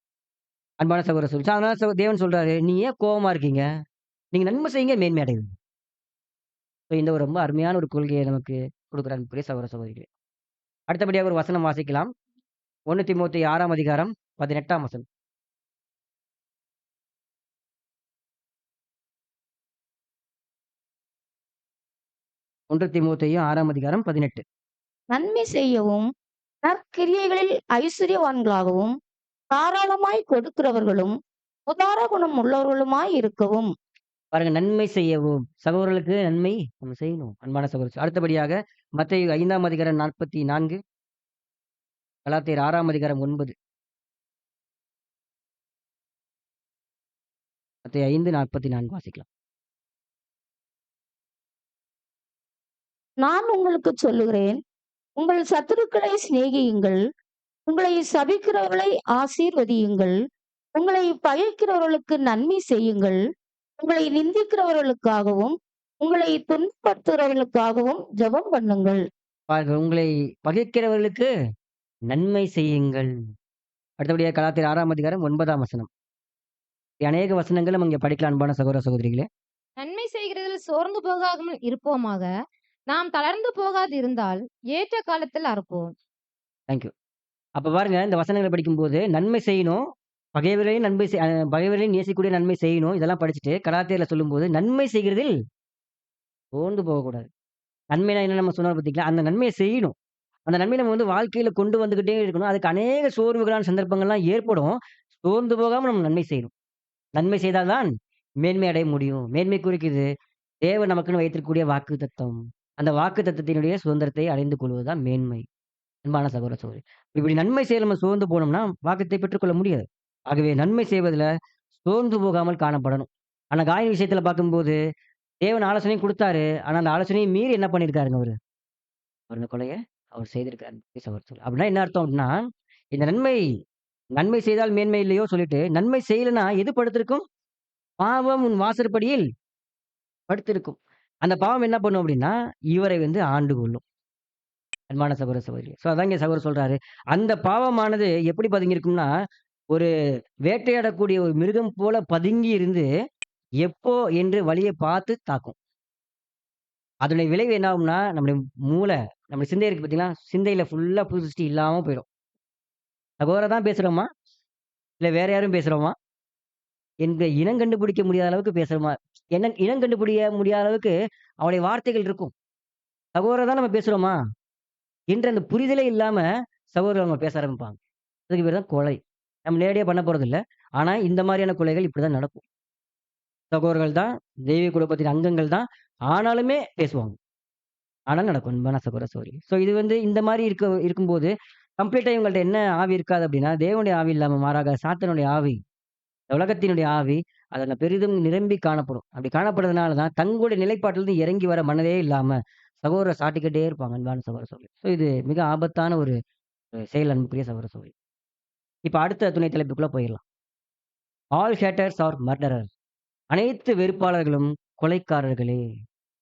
அன்பான சகோதர சகோதரி. அதனால தேவன் சொல்றாரு, "நீ ஏன் கோவமா இருக்கீங்க? நீங்க நன்மை செய்யுங்க, மேன்மை அடைவீங்க." இந்த ஒரு ரொம்ப அருமையான ஒரு கொள்கையை நமக்கு கொடுக்கிறார் அன்புக்குரிய சகோதர சகோதரிகளே. அடுத்தபடியாக ஒரு வசனம் வாசிக்கலாம். 1 தீமோத்தேயு 6ஆம் அதிகாரம் 18ஆம் வசனம். 1 தீமோத்தேயு 6ஆம் அதிகாரம் 18. நன்மை செய்யவும், நற்கிரியைகளில் ஐசுரியவான்களாகவும், தாராளமாய் கொடுக்கிறவர்களும், உதார குணம் உள்ளவர்களுமாய் இருக்கவும். பாருங்க நன்மை செய்யவும். சகோதரர்களுக்கு நன்மை நம்ம செய்யணும். அன்பான சகோதரர். அடுத்தபடியாக மத்தேயு 5ஆம் அதிகாரம் 44, கலாத்தியர் 6ஆம் அதிகாரம் 9. மத்தேயு 5:44 வாசிக்கலாம். நான் உங்களுக்குச் சொல்லுகிறேன், உங்கள் சத்துருக்களை சிநேகியுங்கள், உங்களை சபிக்கிறவர்களை ஆசீர்வதியுங்கள், உங்களை பகைக்கிறவர்களுக்கு நன்மை செய்யுங்கள், உங்களை நிந்திக்கிறவர்களுக்காகவும், உங்களை துன்பப்படுத்துகிறவர்களுக்காகவும் ஜெபம் பண்ணுங்கள். பாருங்க உங்களை பகைக்கிறவர்களுக்கு நன்மை செய்யுங்கள். அடுத்தபடியாக கலாத்தியர் 6ஆம் அதிகாரம் 9ஆம் வசனம். அநேக வசனங்கள் நம்ம இங்க படிக்கலாம் அன்பான சகோதர சகோதரிகளே. நன்மை செய்கிறதில் சோர்ந்து போகாமல் இருப்போமாக. நாம் தளர்ந்து போகாது இருந்தால் ஏற்ற காலத்தில் அறுப்போம். Thank you. அப்ப பாருங்க இந்த வசனங்களை படிக்கும்போது நன்மை செய்யணும், பகைவர்களையும் நன்மை செய் பகைவர்களையும் நேசிக்கக்கூடிய நன்மை செய்யணும். இதெல்லாம் படிச்சுட்டு கலாத்தியர்ல சொல்லும்போது, நன்மை செய்கிறதில் சோர்ந்து போகக்கூடாது. நன்மைனா என்ன நம்ம சொன்னோம் பார்த்தீங்களா? அந்த நன்மைய செய்யணும். அந்த நன்மைய நம்ம வந்து வாழ்க்கையில கொண்டு வந்துகிட்டே இருக்கணும். அதுக்கு அநேக சோர்வுகளான சந்தர்ப்பங்கள்லாம் ஏற்படும். சோர்ந்து போகாம நம்ம நன்மை செய்யணும். நன்மை செய்தால் தான் மேன்மை அடைய முடியும். மேன்மை குறிக்குது தேவன் நமக்குன்னு வைத்திருக்கக்கூடிய வாக்குத்தத்தம். அந்த வாக்குத்தத்தத்தினுடைய சுதந்திரத்தை அடைந்து கொள்வது தான் மேன்மை. அன்பான சகோதர சகோதரி. இப்படி நன்மை செய்ய நம்ம சோர்ந்து போனோம்னா, வாக்குத்தை பெற்றுக்கொள்ள முடியாது. ஆகவே நன்மை செய்வதில சோர்ந்து போகாமல் காணப்படணும். ஆனா காயின் விஷயத்துல பார்க்கும்போது, தேவன் ஆலோசனையும் குடுத்தாரு. ஆனா அந்த ஆலோசனைய மீறி என்ன பண்ணியிருக்காருங்க அவரு? அவர் அந்த கொலைய அவர் செய்திருக்காரு. அப்படின்னா என்ன அர்த்தம் அப்படின்னா, இந்த நன்மை நன்மை செய்தால் மேன்மை இல்லையோ சொல்லிட்டு, நன்மை செய்யலன்னா எது படுத்திருக்கும்? பாவம் உன் வாசற்படியில் படுத்திருக்கும். அந்த பாவம் என்ன பண்ணும் அப்படின்னா, இவரை வந்து ஆண்டு கொள்ளும். அன்பான சகோதர சகோதரி. அதான் இங்க சகோதரர் சொல்றாரு. அந்த பாவமானது எப்படி பதுங்கியிருக்கும்னா, ஒரு வேட்டையாடக்கூடிய ஒரு மிருகம் போல பதுங்கி இருந்து, எப்போ என்று வழிய பார்த்து தாக்கும். அதனுடைய விளைவு என்ன ஆகும்னா, நம்முடைய மூளை, நம்ம சிந்தை இருக்கு பார்த்தீங்களா? சிந்தையில ஃபுல்லா புது சிருஷ்டி இல்லாம போயிடும். சகோதரர் தான் பேசுறோமா? இல்ல வேற யாரும் பேசுறோமா? என்ற இனம் கண்டுபிடிக்க முடியாத அளவுக்கு பேசுறோமா? இனம் கண்டுபிடிக்க முடியாத அளவுக்கு அவருடைய வார்த்தைகள் இருக்கும். சகோதரர் தான் நம்ம பேசுறோமா? என்ற அந்த புரிதலே இல்லாம சகோதரர் அவங்க பேச ஆரம்பிப்பாங்க. அதுக்கு பேரு தான் கொலை. நம்ம நேரடியா பண்ண போறதில்ல. ஆனா இந்த மாரியான கொலைகள் இப்படிதான் நடக்கும். சகோதரர்கள் தான், தெய்வீக குடும்பத்தின் அங்கங்கள் தான். ஆனாலுமே பேசுவாங்க. ஆனாலும் நடக்கும். அன்பான சகோதர சகோதரி. இது வந்து இந்த மாரி இருக்கும்போது, கம்ப்ளீட்டா இவங்கள்ட்ட என்ன ஆவி இருக்காது அப்படின்னா, தேவனுடைய ஆவி இல்லாம மாறாக சாத்தானுடைய ஆவி, இந்த உலகத்தினுடைய ஆவி அதுல பெரிதும் நிரம்பி காணப்படும். அப்படி காணப்படுறதுனால தான் தங்களுடைய நிலைப்பாட்டிலிருந்து இறங்கி வர மனதே இல்லாம, சகோதரர சாட்டிக்கிட்டே இருப்பாங்க. அன்பான சகோதர சகோதரி. இது மிக ஆபத்தான ஒரு செயல் அன்புக்குரிய சகோதர சகோதரி. இப்ப அடுத்த துணை தலைப்புக்குள்ள போயிரலாம். All haters are murderer. அனைத்து வெறுப்பாளர்களும் கொலைக்காரர்களே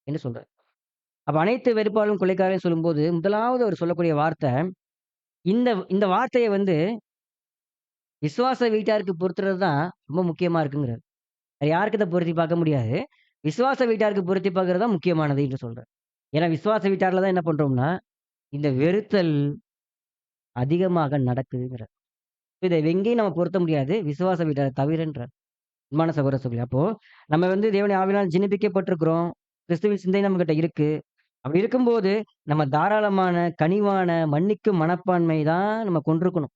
என்று சொல்றார். அப்ப அனைத்து வெறுப்பாளரும் கொலைக்காரர்கள்ன்னு சொல்லும்போது, முதலாவது அவர் சொல்லக்கூடிய வார்த்தை, இந்த இந்த வார்த்தைய வந்து விசுவாச வீட்டாருக்கு பொருத்துறது தான் ரொம்ப முக்கியமா இருக்குங்கிறார். வேற யாருக்கு இத பொருத்தி பார்க்க முடியாது. விசுவாச வீட்டாருக்கு பொருத்தி பார்க்கிறது தான் முக்கியமானது என்று சொல்றார். ஏன்னா விசுவாச வீட்டார்ல தான் என்ன பண்றோம்னா, இந்த வெறுத்தல் அதிகமாக நடக்குதுங்கிறார். இத எங்கேயும் நம்ம பொருத்த முடியாது. விசுவாச வீட்டார தவிரன்றார். அன்பான சகோதர சகோதரி. அப்போ நம்ம வந்து தேவனுடைய ஆவியினால் ஜினிப்பிக்கப்பட்டிருக்கிறோம். கிறிஸ்துவின் சிந்தை நம்மகிட்ட இருக்கு. அப்படி இருக்கும்போது, நம்ம தாராளமான, கனிவான, மன்னிக்கும் மனப்பான்மை தான் நம்ம கொண்டிருக்கணும்.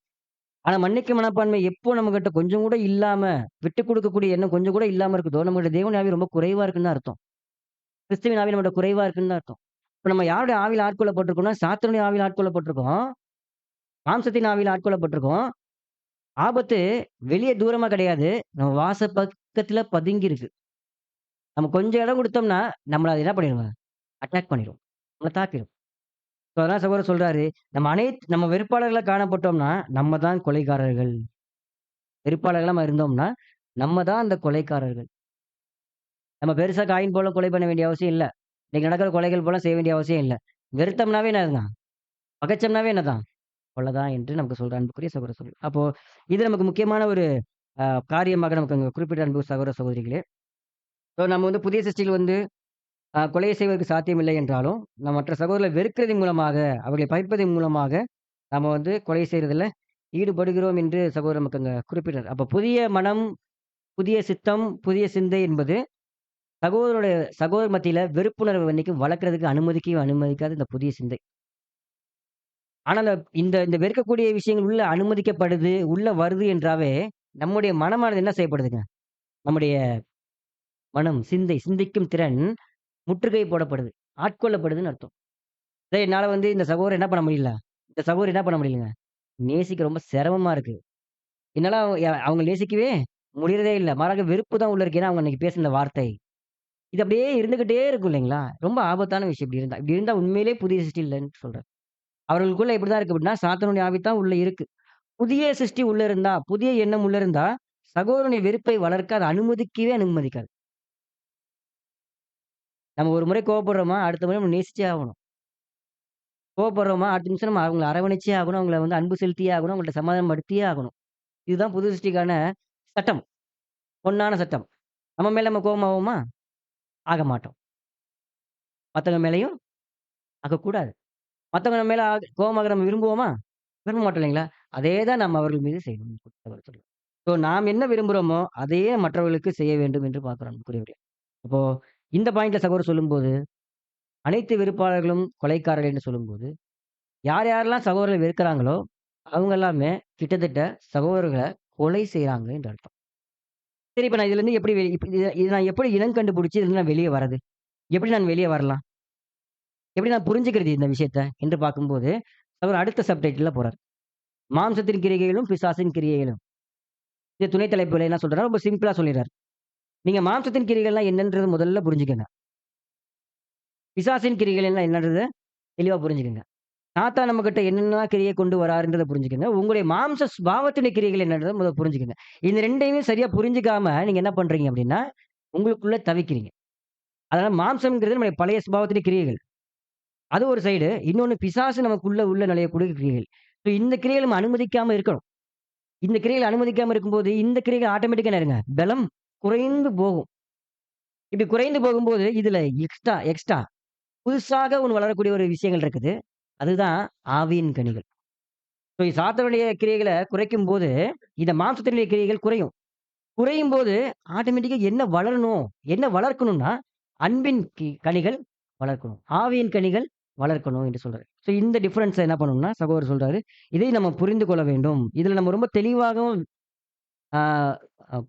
ஆனா மன்னிக்கும் மனப்பான்மை எப்போ நம்மகிட்ட கொஞ்சம் கூட இல்லாம, விட்டுக் குடுக்கக்கூடிய எண்ணம் கொஞ்சம் கூட இல்லாம இருக்குதோ, நம்மகிட்ட தேவனுடைய ஆவி ரொம்ப குறைவா இருக்குன்னு தான் அர்த்தம். கிறிஸ்துவின் ஆவி நம்மகிட்ட குறைவா இருக்குன்னு தான் அர்த்தம். இப்ப நம்ம யாருடைய ஆவியில ஆட்கொள்ளப்பட்டிருக்கோம்னா, சாத்தானுடைய ஆவியில ஆட்கொள்ளப்பட்டிருக்கோம். மாம்சத்தின் ஆவியில ஆட்கொள்ளப்பட்டிருக்கோம். ஆபத்து வெளிய தூரமா கிடையாது. நம்ம வாச பக்கத்துல பதுங்கி இருக்கு. நம்ம கொஞ்சம் இடம் குடுத்தோம்னா, நம்மள அது என்ன பண்ணிருங்க? அட்டாக் பண்ணிரும். நம்மள தாக்கிரும். அதான் சகோதரர் சொல்றாரு, நம்ம வெறுப்பாளர்களா காணப்பட்டோம்னா, நம்ம தான் கொலைகாரர்கள். வெறுப்பாளர்களா நம்ம இருந்தோம்னா, நம்ம தான் அந்த கொலைக்காரர்கள். நம்ம பெருசா காயின் போல கொலை பண்ண வேண்டிய அவசியம் இல்ல. இன்னைக்கு நடக்கிற கொலைகள் போல செய்ய வேண்டிய அவசியம் இல்ல. வெறுத்தோம்னாவே என்னதுதான்? பகைச்சோம்னாவே என்னதான்? கொலை தான் என்று நமக்கு சொல்ற அன்புக்குரிய சகோதர சகோதரி. அப்போ இது நமக்கு முக்கியமான ஒரு காரியமாக நமக்கு அங்க குறிப்பிட்ட அன்பு சகோதர சகோதரிகளே. நம்ம வந்து புதிய சிருஷ்டியில் வந்து கொலை செய்வதற்கு சாத்தியமில்லை என்றாலும், மற்ற சகோதரர்களை வெறுக்கிறதின் மூலமாக, அவர்களை பகைப்பதன் மூலமாக, நம்ம வந்து கொலை செய்றதுல ஈடுபடுகிறோம் என்று சகோதரர் நமக்கு அங்க குறிப்பிட்டார். அப்ப புதிய மனம், புதிய சித்தம், புதிய சிந்தை என்பது சகோதரர் மத்தியில வெறுப்புணர்வு என்னைக்கும் வளர்க்கறதுக்கு அனுமதிக்கவே அனுமதிக்காது இந்த புதிய சிந்தை. ஆனா இந்த இந்த வெறுக்கக்கூடிய விஷயங்கள் உள்ள அனுமதிக்கப்படுது, உள்ள வருது என்றாவே, நம்முடைய மனமானது என்ன செய்யப்படுதுங்க? நம்முடைய மனம், சிந்திக்கும் திறன் முற்றுகை போடப்படுது. ஆட்கொள்ளப்படுதுன்னு அர்த்தம். என்னால வந்து இந்த சகோதரர என்ன பண்ண முடியல? இந்த சகோதரி என்ன பண்ண முடியலங்க? நேசிக்க ரொம்ப சிரமமா இருக்கு. என்னால அவங்க நேசிக்கவே முடியறதே இல்ல. மாறாக வெறுப்பு தான் உள்ள இருக்கு. ஏன்னா, அவங்க அன்னைக்கு பேசின வார்த்தை. இது அப்படியே இருந்துகிட்டே இருக்கும் இல்லைங்களா? ரொம்ப ஆபத்தான விஷயம் இப்படி இருந்தா. இப்படி இருந்தா உண்மையிலேயே புதிய சிருஷ்டி இல்லன்னு சொல்றேன். அவர்களுக்குள்ள எப்படிதான் இருக்கு அப்படின்னா, சாத்தானுடைய ஆவி தான் உள்ள இருக்கு. புதிய சிருஷ்டி உள்ள இருந்தா, புதிய எண்ணம் உள்ள இருந்தா, சகோதரனுடைய வெறுப்பை வளர்க்க அது அனுமதிக்கவே அனுமதிக்காது. நம்ம ஒரு முறை கோவப்படுறோமா, அடுத்த முறை நம்ம நேசிச்சே ஆகணும். கோவப்படுறோமா, அடுத்த நிமிஷம் நம்ம அவங்கள அரவணைச்சே ஆகணும். அவங்கள வந்து அன்பு செலுத்தியே ஆகணும். அவங்கள்ட்ட சமாதானப்படுத்தியே ஆகணும். இதுதான் புது சிருஷ்டிக்கான சட்டம். பொன்னான சட்டம். நம்ம மேல நம்ம கோவமாவோமா? ஆக மாட்டோம். மத்தவங்க மேலயும் ஆகக்கூடாது. மத்தவங்க நம்ம மேல கோவமாக நம்ம விரும்புவோமா? விரும்ப மாட்டோம் இல்லைங்களா? அதே தான் நம்ம அவர்கள் மீது செய்யணும். ஸோ நாம் என்ன விரும்புறோமோ, அதையே மற்றவர்களுக்கு செய்ய வேண்டும் என்று பார்க்கிறோம் அன்புக்குரியவர்களே. அப்போ இந்த பாயிண்ட்ல சகோதரர் சொல்லும்போது, அனைத்து வெறுப்பாளர்களும் கொலைகாரர்கள் என்று சொல்லும்போது, யார் யாரெல்லாம் சகோதரரை வெறுக்கிறாங்களோ, அவங்க எல்லாமே கிட்டத்தட்ட சகோதரர்கள கொலை செய்றாங்க என்று அர்த்தம். சரி, இப்ப நான் இதுலருந்து எப்படி இப்ப இத நான் எப்படி இனம் கண்டுபிடிச்சு இதுலருந்து நான் வெளிய வரது? எப்படி நான் வெளிய வரலாம்? எப்படி நான் புரிஞ்சுக்கிறது இந்த விஷயத்த? என்று பார்க்கும்போது, அவர் அடுத்த சப்டைட்டில்ல போறார். மாம்சத்தின் கிரியைகளும், பிசாசின் கிரியைகளும். இது துணை தலைப்புல என்ன சொல்றாரு? ரொம்ப சிம்பிளா சொல்லிறாரு. நீங்க மாம்சத்தின் கிரியைகள்லாம் என்னன்றத முதல்ல புரிஞ்சுக்கங்க. பிசாசின் கிரியைகள் என்னன்றத தெளிவா புரிஞ்சுக்கங்க. சாத்தான் நம்மகிட்ட என்னென்ன கிரியை கொண்டு வராருன்றத புரிஞ்சுக்கங்க. உங்களுடைய மாம்ச சுபாவத்தினுடைய கிரியைகள் என்னன்றத முதல்ல புரிஞ்சுக்கங்க. இந்த 2யுமே சரியா புரிஞ்சுக்காம நீங்க என்ன பண்றீங்க அப்டின்னா, உங்களுக்குள்ள தவிக்கிறீங்க. அதனால மாம்சம்ங்கிறது நம்முடைய பழைய சுபாவத்தினுடைய கிரியைகள். அது ஒரு சைடு. இன்னொன்னு பிசாசு நமக்குள்ள உள்ள நுழையக்கூடிய கிரியைகள். ஸோ இந்த கிரியைகள நம்ம அனுமதிக்காம இருக்கணும். இந்த கிரியைகள அனுமதிக்காம இருக்கும்போது, இந்த கிரியைகள் ஆட்டோமேட்டிக்கா என்ன ஆயிருங்க? பலம் குறைந்து போகும். இப்டி குறைந்து போகும்போது, இதுல எக்ஸ்ட்ரா புதுசாக ஒண்ணு வளரக்கூடிய ஒரு விஷயங்கள் இருக்குது. அதுதான் ஆவியின் கனிகள். ஸோ சாத்தானுடைய கிரியைகள குறைக்கும்போது, இந்த மாம்சத்தினுடைய கிரியைகள் குறையும். குறையும்போது ஆட்டோமேட்டிக்கா என்ன வளரணும்? என்ன வளர்க்கணும்னா, அன்பின் கனிகள் வளர்க்கணும். ஆவியின் கனிகள் வளர்க்கணும் என்று சொல்றாரு. ஸோ இந்த டிஃபரன்ஸ என்ன பண்ணணும்னா, சகோதரர் சொல்றாரு, இதை நம்ம புரிந்து கொள்ள வேண்டும். இதுல நம்ம ரொம்ப தெளிவாகவும் ஆ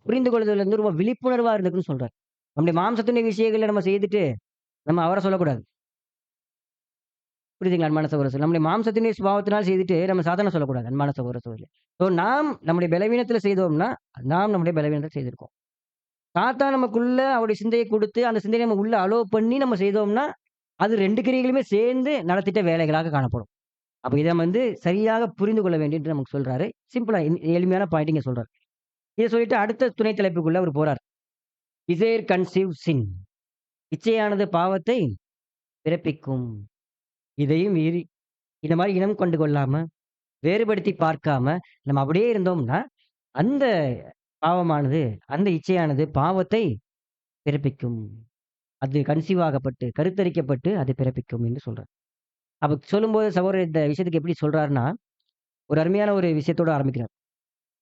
புரிந்து கொள்வதில வந்து ரொம்ப விழிப்புணர்வா இருந்துக்கணும்னு சொல்றாரு. நம்முடைய மாம்சத்தினுடைய விஷயங்கள நம்ம செய்துட்டு, நம்ம அவர சொல்லக்கூடாது. புரியுதுங்களா அன்பான சகோதரர்? நம்முடைய மாம்சத்தினுடைய சுபாவத்தினால் செய்துட்டு, நம்ம சாத்தான சொல்லக்கூடாது அன்பான சகோதர சகோதரிகளே. ஸோ நாம் நம்முடைய பலவீனத்தில செய்தோம்னா, நாம் நம்முடைய பலவீனத்தில செய்திருக்கோம். சாத்தான் நமக்குள்ள அவருடைய சிந்தைய குடுத்து, அந்த சிந்தைய நம்ம உள்ள அலோவ் பண்ணி நம்ம செய்தோம்னா, அது 2 கிரியைகளுமே சேர்ந்து நடத்திட்ட வேலைகளாக காணப்படும். அப்ப இத வந்து சரியாக புரிந்து கொள்ள வேண்டும் என்று நமக்கு சொல்றாரு. சிம்பிளா எளிமையான பாயிண்ட் இங்க சொல்றாரு. இத சொல்லிட்டு அடுத்த துணை தலைப்புக்குள்ள அவரு போறார். டிசைர் கன்சீவ்ஸ் சின். இச்சையானது பாவத்தை பிறப்பிக்கும். இதையும் மீறி இந்த மாரி இனம் கண்டு கொள்ளாம, வேறுபடுத்தி பார்க்காம, நம்ம அப்படியே இருந்தோம்னா, அந்த பாவமானது, அந்த இச்சையானது பாவத்தை பிறப்பிக்கும். அது கன்சீவ் ஆகப்பட்டு, கருத்தரிக்கப்பட்டு அது பிறப்பிக்கும் என்று சொல்றார். அப்ப சொல்லும்போது சகோதரர் இந்த விஷயத்துக்கு எப்படி சொல்றாருன்னா, ஒரு அருமையான ஒரு விஷயத்தோட ஆரம்பிக்கிறார்.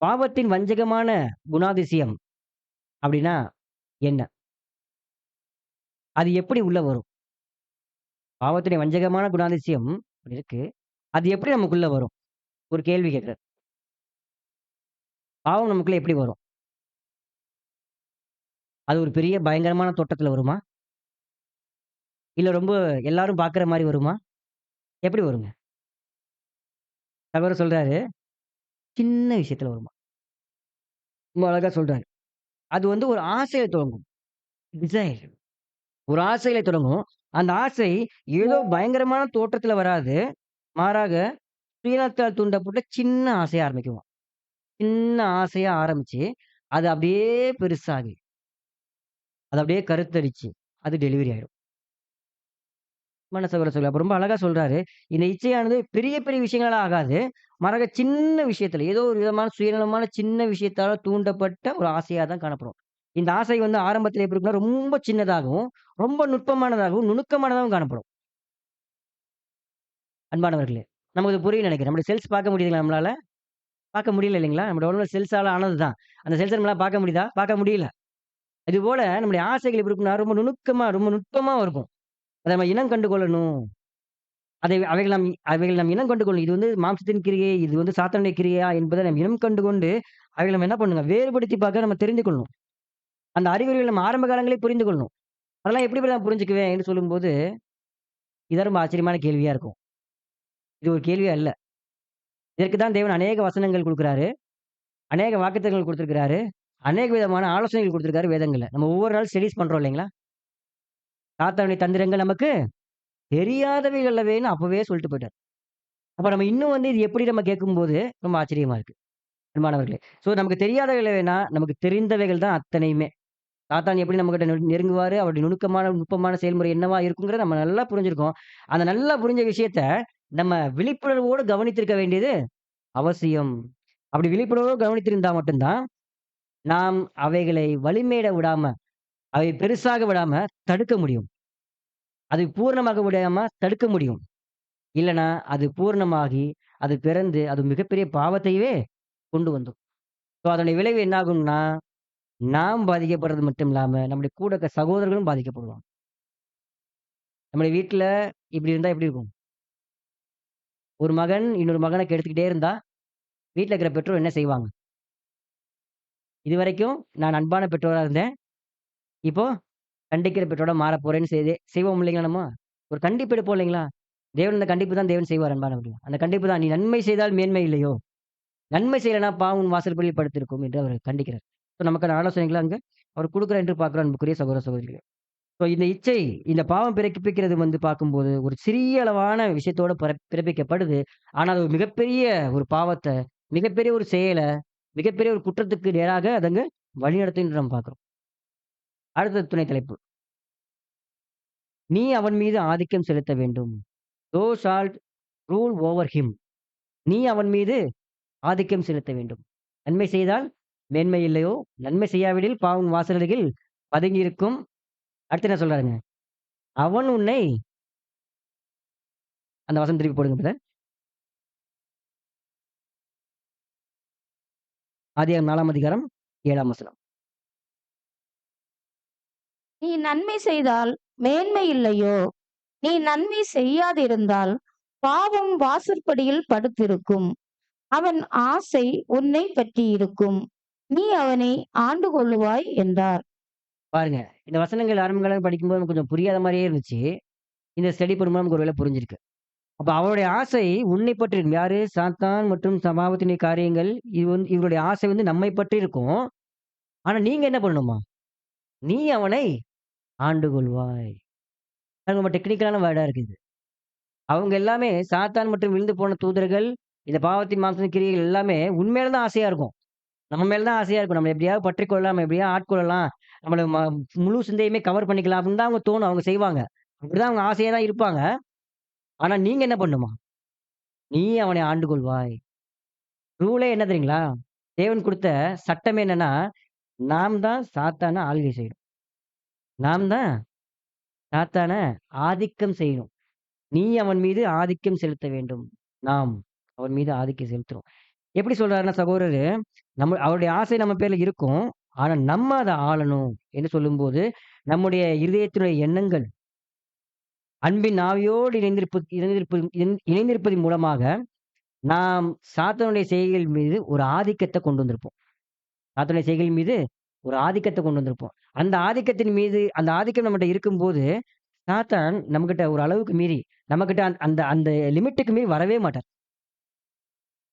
பாவத்தின் வஞ்சகமான குணாதிசயம் அப்படின்னா என்ன? அது எப்படி உள்ள வரும்? பாவத்துடைய வஞ்சகமான குணாதிசயம் அப்படி இருக்கு. அது எப்படி நமக்குள்ள வரும்? ஒரு கேள்வி கேட்கிறார். பாவம் நமக்குள்ள எப்படி வரும்? அது ஒரு பெரிய பயங்கரமான தோற்றத்துல வருமா? இல்ல ரொம்ப எல்லாரும் பார்க்கிற மாரி வருமா? எப்படி வருங்க? சகோதரர் சொல்றாரு, சின்ன விஷயத்துல வருமா? ரொம்ப அழகா சொல்றாரு. அது வந்து ஒரு ஆசையில தொடங்கும். டிசைர். ஒரு ஆசையில தொடங்கும். அந்த ஆசை ஏதோ பயங்கரமான தோற்றத்துல வராது. மாறாக சுயநலத்தால் தூண்டப்பட்ட சின்ன ஆசையா ஆரம்பிக்குமாம். சின்ன ஆசையா ஆரம்பிச்சு, அது அப்படியே பெருசாகி, அது அப்படியே கருத்தரிச்சு, அது டெலிவரி ஆயிடும். சகோதர சொல்ல அப்ப ரொம்ப அழகா சொல்றாரு. இந்த இச்சையானது பெரிய பெரிய விஷயங்களா ஆகாது. மாறாக சின்ன விஷயத்துல, ஏதோ ஒரு விதமான சுயநலமான சின்ன விஷயத்தால தூண்டப்பட்ட ஒரு ஆசையா தான் காணப்படும். இந்த ஆசை வந்து ஆரம்பத்தில எப்படி இருக்கும்னா, ரொம்ப சின்னதாகவும், ரொம்ப நுட்பமானதாகவும், நுணுக்கமானதாகவும் காணப்படும். அன்பானவர்களே! நமக்கு இது புரியும்னு நெனைக்கிறேன். நம்முடைய செல்ஸ் பார்க்க முடியுதுங்களா நம்மளால? பார்க்க முடியல இல்லைங்களா? நம்முடைய உடம்புல செல்ஸால ஆனது தான். அந்த செல்ஸ நம்மளால பார்க்க முடியுதா? பார்க்க முடியல. அதுபோல நம்முடைய ஆசைகள் எப்படி இருக்கும்னா, ரொம்ப நுணுக்கமா, ரொம்ப நுட்பமா இருக்கும். அத நம்ம இனம் கண்டு கொள்ளணும். அவைகள் நாம் இனம் கண்டு கொள்ளணும். இது வந்து மாம்சத்தின் கிரியை, இது வந்து சாத்தானுடைய கிரியையா என்பதை நாம் இனம் கண்டு கொண்டு, அவைகள நம்ம என்ன பண்ணுங்க, வேறுபடுத்தி பார்க்க நம்ம தெரிந்து கொள்ளணும். அந்த அறிகுறிகள் நம்ம ஆரம்ப காலங்களே புரிந்து கொள்ளணும். அதெல்லாம் எப்படி நான் புரிஞ்சுக்குவேன் என்று சொல்லும்போது, இது ரொம்ப ஆச்சரியமான கேள்வியா இருக்கும். இது ஒரு கேள்வியா இல்ல. இதற்கு தான் தேவன் அநேக வசனங்கள் குடுக்குறாரு. அநேக வாக்குத்தத்தங்கள் குடுத்திருக்கிறாரு. அநேக விதமான ஆலோசனைகள் குடுத்திருக்காரு வேதங்கள்ல. நம்ம ஒவ்வொரு நாளும் ஸ்டடீஸ் பண்றோம் இல்லைங்களா? சாத்தானுடைய தந்திரங்கள் நமக்கு தெரியாதவைகள் அல்லவேன்னு அப்பவே சொல்லிட்டு போயிட்டார். அப்ப நம்ம இன்னும் வந்து இது எப்படி நம்ம கேட்கும்போது ரொம்ப ஆச்சரியமா இருக்கு. அன்பானவர்களே. ஸோ நமக்கு தெரியாதவைகள் வேணா, நமக்கு தெரிந்தவைகள் தான் அத்தனையுமே. சாத்தான் எப்படி நம்மகிட்ட நெருங்குவாரு, அவருடைய நுணுக்கமான, நுட்பமான செயல்முறை என்னவா இருக்குங்கிறத நம்ம நல்லா புரிஞ்சிருக்கோம். அந்த நல்லா புரிஞ்ச விஷயத்த நம்ம விழிப்புணர்வோடு கவனித்திருக்க வேண்டியது அவசியம். அப்படி விழிப்புணர்வோடு கவனித்திருந்தா மட்டும் தான், நாம் அவைகளை வலிமையிட விடாம, அவை பெருசாக விடாம தடுக்க முடியும். அது பூரணமாக விடாம தடுக்க முடியும். இல்லன்னா, அது பூரணமாகி, அது பிறந்து, அது மிகப்பெரிய பாவத்தையவே கொண்டு வந்துரும். ஸோ அதனுடைய விளைவு என்ன ஆகும்னா, நாம் பாதிக்கப்படுறது மட்டும் இல்லாம, நம்முடைய கூட இருக்க சகோதரர்களும் பாதிக்கப்படுவாங்க. நம்முடைய வீட்ல இப்படி இருந்தா எப்படி இருக்கும்? ஒரு மகன் இன்னொரு மகன கெடுத்துக்கிட்டே இருந்தா, வீட்ல இருக்கிற பெற்றோர் என்ன செய்வாங்க? இதுவரைக்கும் நான் அன்பான பெற்றோரா இருந்தேன். இப்போ கண்டிக்கிற பெற்றோரா மாறப் போறேன்னு செய்வோம் இல்லைங்களா நம்ம? ஒரு கண்டிப்பு எடுப்போம் இல்லைங்களா? தேவன் அந்த கண்டிப்பு தான் தேவன் செய்வார் அன்பானவர்களே. அந்த கண்டிப்பு தான், "நீ நன்மை செய்தால் மேன்மை இல்லையோ? நன்மை செய்யலனா பாவம் உன் வாசற்படியில் படுத்திருக்கும்" என்று அவர் கண்டிக்கிறார். நமக்கான ஆலோசனைகள அங்க அவர் குடுக்குறார் என்று பார்க்கிறோம் அன்புக்குரிய சகோதர சகோதரிகளே. இந்த இச்சை, இந்த பாவம் பிறப்பிக்கிறது பார்க்கும்போது, ஒரு சிறிய அளவான விஷயத்தோட பிறப்பிக்கப்படுது. ஆனா அது ஒரு மிகப்பெரிய ஒரு பாவத்த, மிகப்பெரிய ஒரு செயல, மிகப்பெரிய ஒரு குற்றத்துக்கு நேராக அது அங்க வழிநடத்தும் என்று நாம் பார்க்கிறோம். அடுத்த துணை தலைப்பு. "நீ அவன் மீது ஆதிக்கம் செலுத்த வேண்டும். தோ ஷால்ட் ரூல் ஓவர் ஹிம்." நீ அவன் மீது ஆதிக்கம் செலுத்த வேண்டும். நன்மை செய்தால் மேன்மை இல்லையோ? நன்மை செய்யாவிடில் பாவம் வாசலருகில் பதுங்கியிருக்கும். அடுத்து என்ன சொல்றாருங்க? அவன் உன்னை அந்த வசனம் திருப்பி போடுங்க பிரதர். ஆதியாகமம் 4ஆம் அதிகாரம் 7ஆம் வசனம். நீ நன்மை செய்தால் மேன்மை இல்லையோ? நீ நன்மை செய்யாதிருந்தால் பாவம் வாசற்படியில் படுத்திருக்கும். அவன் ஆசை உன்னை பற்றியிருக்கும். நீ அவனை ஆண்டு கொள்ளுவாய் என்றார். பாருங்க. இந்த வசனங்கள் ஆரம்ப காலம் படிக்கும்போது நமக்கு கொஞ்சம் புரியாத மாரியே இருந்துச்சு. இந்த ஸ்டடி பண்ணும்போது நமக்கு ஒரு வேளை புரிஞ்சிருக்கு. அப்ப அவருடைய ஆசை உன்னை பற்றி இருக்கும். யாரு? சாத்தான் மற்றும் சபாவத்தினுடைய காரியங்கள். இவருடைய ஆசை நம்மை பற்றி இருக்கும். ஆனா நீங்க என்ன பண்ணணுமா? நீ அவனை ஆண்டு கொள்வாய். அது ரொம்ப டெக்னிக்கலான வேர்டா இருக்கு இது. அவங்க எல்லாமே சாத்தான் மற்றும் விழுந்து போன தூதர்கள், இந்த பாவத்தின் மாம்சத்தின் கிரியைகள் எல்லாமே உண்மையில தான் ஆசையா இருக்கும். நம்ம மேல தான் ஆசையா இருக்கும். நம்ம எப்படியாவது பற்றிக்கொள்ளலாம், நம்ம எப்படியாவது ஆட்கொள்ளலாம். நம்மள முழு சிந்தையுமே கவர் பண்ணிக்கலாம் அப்படின்னு தான் அவங்க தோணும். அவங்க செய்வாங்க. அப்படிதான் அவங்க ஆசையா தான் இருப்பாங்க. ஆனா நீங்க என்ன பண்ணணுமா? நீ அவனை ஆண்டு கொள்வாய். ரூலே என்ன தெரியுங்களா? தேவன் குடுத்த சட்டமே என்னன்னா, நாம் தான் சாத்தான ஆளுகை செய்யணும். நாம் தான் சாத்தான ஆதிக்கம் செய்யணும். நீ அவன் மீது ஆதிக்கம் செலுத்த வேண்டும். நாம் அவன் மீது ஆதிக்கம் செலுத்துறோம். எப்படி சொல்றாருன்னா சகோதரரு, அவருடைய ஆசை நம்ம பேர்ல இருக்கும். ஆனா நம்ம அத ஆளணும் என்று சொல்லும்போது, நம்முடைய இருதயத்தினுடைய எண்ணங்கள் அன்பின் ஆவியோடு இணைந்திருப்பதின் மூலமாக, நாம் சாத்தானுடைய செய்கைகள் மீது ஒரு ஆதிக்கத்த கொண்டு வந்திருப்போம். சாத்தானுடைய செய்கைகள் மீது ஒரு ஆதிக்கத்த கொண்டு வந்திருப்போம். அந்த ஆதிக்கம் நம்மட்ட இருக்கும்போது, சாத்தான் நம்மகிட்ட ஒரு அளவுக்கு மீறி, நம்மகிட்ட அந்த அந்த லிமிட்டுக்கு மீறி வரவே மாட்டார்.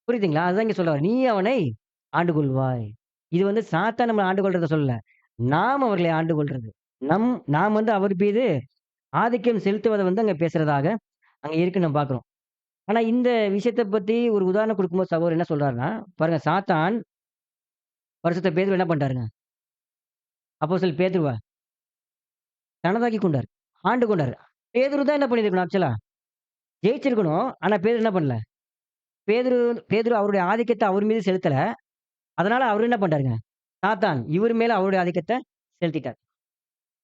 புரியுதுங்களா? அதுதான் இங்க சொல்ல வர்றேன். "நீ அவனை ஆண்டு கொள்வாய்." இது சாத்தான் நம்மள ஆண்டு கொள்றத சொல்லல. நாம் அவர்களை ஆண்டு கொள்றது. நாம் அவர் மீது ஆதிக்கம் செலுத்துவத அங்க பேசுறதாக அங்க இருக்குன்னு நம்ம பார்க்கிறோம். ஆனா இந்த விஷயத்த பத்தி ஒரு உதாரணம் குடுக்கும்போது சகோதரர் என்ன சொல்றாருன்னா, பாருங்க சாத்தான் பரிசுத்த பேதுருவ என்ன பண்ணிட்டாருங்க? அப்போஸ்தலன் பேதுருவ தனதாக்கிக் கொண்டார். ஆண்டு கொண்டாரு. பேதுரு தான் என்ன பண்ணியிருக்கணும் ஆக்சுவலா? ஜெயிச்சிருக்கணும். ஆனா பேதுரு என்ன பண்ணல? பேதுரு பேதுரு அவருடைய ஆதிக்கத்த அவர் மீது செலுத்தல. அதனால அவரு என்ன பண்ணிட்டாருங்க? சாத்தான் இவர் மேல அவருடைய ஆதிக்கத்த செலுத்திட்டார்.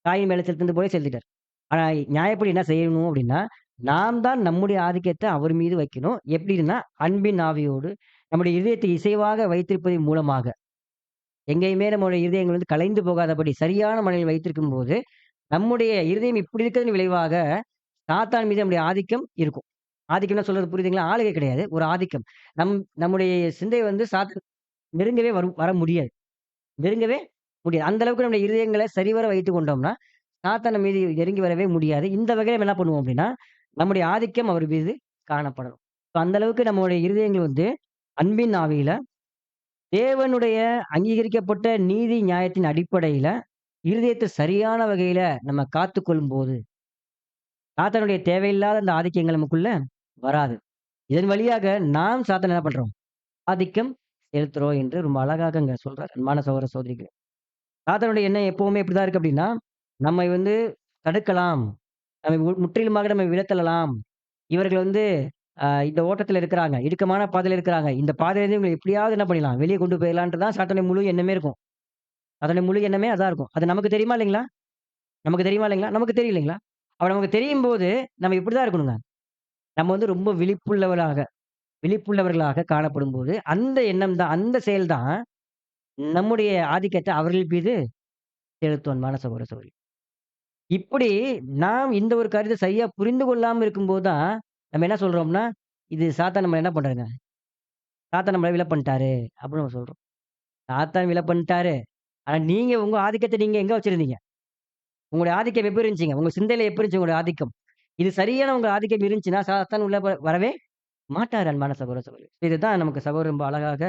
காயின் மேல செலுத்தினது போல செலுத்திட்டார். ஆனா நியாயப்படி என்ன செய்யணும் அப்படின்னா, நாம் தான் நம்முடைய ஆதிக்கத்த அவர் மீது வைக்கணும். எப்படின்னா, அன்பின் ஆவியோடு நம்முடைய இதயத்தை இசைவாக வைத்திருப்பதன் மூலமாக. எங்கேயுமே நம்முடைய இருதயங்கள் கலைந்து போகாதபடி சரியான மனநிலையில் வைத்திருக்கும்போது, நம்முடைய இருதயம் இப்படி இருக்கிறதன் விளைவாக, சாத்தான் மீது நம்முடைய ஆதிக்கம் இருக்கும். ஆதிக்கம்னா சொல்றது புரியுதுங்களா? ஆளுகை கிடையாது. ஒரு ஆதிக்கம். நம்முடைய சிந்தை சாத்தான் நெருங்கவே வர முடியாது. நெருங்கவே முடியாது. அந்த அளவுக்கு நம்முடைய இருதயங்கள சரிவர வைத்துக் கொண்டோம்னா, சாத்தான் நம்ம மீது நெருங்கி வரவே முடியாது. இந்த வகையில நம்ம என்ன பண்ணுவோம் அப்படின்னா, நம்முடைய ஆதிக்கம் அவர் மீது காணப்படணும். அந்த அளவுக்கு நம்முடைய இருதயங்கள் அன்பின் ஆவியில, தேவனுடைய அங்கீகரிக்கப்பட்ட நீதி நியாயத்தின் அடிப்படையில, இருதயத்த சரியான வகையில நம்ம காத்துக்கொள்ளும்போது, சாத்தானுடைய தேவையில்லாத அந்த ஆதிக்கங்கள் நமக்குள்ள வராது. இதன் வழியாக நாம் சாத்தான என்ன பண்றோம்? ஆதிக்கம் செலுத்துறோம் என்று ரொம்ப அழகாக அங்க சொல்றார். அன்பான சகோதர சகோதரிகளே. சாத்தானுடைய எண்ணம் எப்பவுமே எப்படிதான் இருக்கு அப்படின்னா, நம்மை தடுக்கலாம். நம்மை முற்றிலுமாக நம்ம விலத்தள்ளலாம். இவர்கள் இந்த ஓட்டத்துல இருக்கிறாங்க. இடுக்கமான பாதையில இருக்கிறாங்க. இந்த பாதையிலிருந்து இவங்கள எப்படியாவது என்ன பண்ணிடலாம்? வெளிய கொண்டு போயிடலான்ட்டு தான் சாத்தானுடைய முழு எண்ணமே இருக்கும். அதனுடைய முழு எண்ணமே அதான் இருக்கும். அது நமக்கு தெரியுமா இல்லைங்களா? நமக்கு தெரியுமா இல்லைங்களா? நமக்கு தெரியும் இல்லைங்களா? அப்ப நமக்கு தெரியும்போது, நம்ம இப்படிதான் இருக்கணுங்க. நம்ம ரொம்ப விழிப்புள்ளவர்களாக காணப்படும்போது, அந்த எண்ணம் தான், அந்த செயல் தான் நம்முடைய ஆதிக்கத்த அவர்கள் மீது செலுத்தும் அன்பான சகோதர சகோதரி. இப்படி நாம் இந்த ஒரு காரியத்த சரியா புரிந்து கொள்ளாம இருக்கும்போது தான், நம்ம என்ன சொல்றோம்னா, இது சாத்தான் நம்மள என்ன பண்றாருங்க, சாத்தான் நம்மள வில பண்ணிட்டாரு அப்படின்னு நம்ம சொல்றோம். சாத்தான் வில பண்ணிட்டாரு. ஆனா நீங்க உங்க ஆதிக்கத்த நீங்க எங்க வச்சிருந்தீங்க? உங்களுடைய ஆதிக்கம் எப்படி இருந்துச்சுங்க? உங்க சிந்தையில எப்படி இருந்துச்சு உங்களுடைய ஆதிக்கம்? இது சரியான உங்க ஆதிக்கம் இருந்துச்சுன்னா, சாத்தான் உள்ள வரவே மாட்டாரு அன்பான சகோதர சகோதரி. இதுதான் நமக்கு சகோதரர் ரொம்ப அழகாக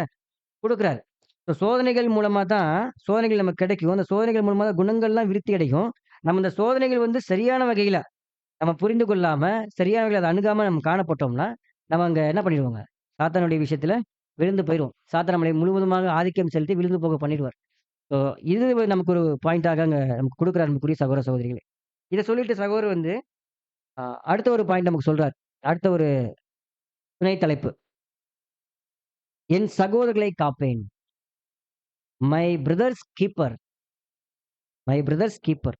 குடுக்குறாரு. இப்ப சோதனைகள் மூலமா தான் சோதனைகள் நமக்கு கிடைக்கும். அந்த சோதனைகள் மூலமா தான் குணங்கள்லாம் விருத்தி அடையும். நம்ம இந்த சோதனைகள் வந்து சரியான வகையில நம்ம புரிந்து கொள்ளாம, சரியான வகையில அத அணுகாம நம்ம காணப்பட்டோம்னா, நம்ம அங்க என்ன பண்ணிடுவோங்க, சாத்தானுடைய விஷயத்துல விழுந்து போயிருவோம். சாத்தான் நம்மளை முழுவதுமாக ஆதிக்கம் செலுத்தி விழுந்து போக பண்ணிடுவார். ஸோ இது நமக்கு ஒரு பாயிண்ட்டாக அங்க நமக்கு குடுக்குறார் அன்புக்குரிய சகோதர சகோதரிகளே. இத சொல்லிட்டு சகோதரர் வந்து அ அடுத்த ஒரு பாயிண்ட் நமக்கு சொல்றார். அடுத்த ஒரு துணை தலைப்பு. என் சகோதரர்களை காப்பேன். My brother's keeper. My brother's keeper.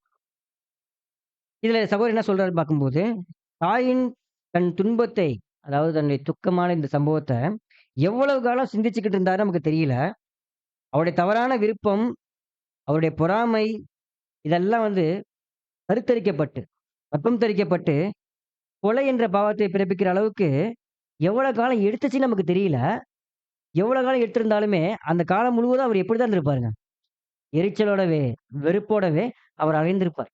இதுல சகோதரர் என்ன சொல்றாருன்னு பார்க்கும்போது, தாயின் தன் துன்பத்தை, அதாவது தன்னுடைய துக்கமான இந்த சம்பவத்த எவ்வளவு காலம் சிந்திச்சுக்கிட்டு இருந்தாருன்னு நமக்கு தெரியல. அவருடைய தவறான விருப்பம், அவருடைய பொறாமை இதெல்லாம் வந்து கருத்தரிக்கப்பட்டு, கற்பம் தரிக்கப்பட்டு, கொலை என்ற பாவத்தை பிறப்பிக்கிற அளவுக்கு எவ்வளவு காலம் எடுத்துச்சுன்னு நமக்கு தெரியல. எவ்வளவு காலம் எடுத்திருந்தாலுமே, அந்த காலம் முழுவதும் அவர் எப்படிதான் இருந்திருப்பாருங்க. எரிச்சலோடவே, வெறுப்போடவே அவர் அலைந்திருப்பார்.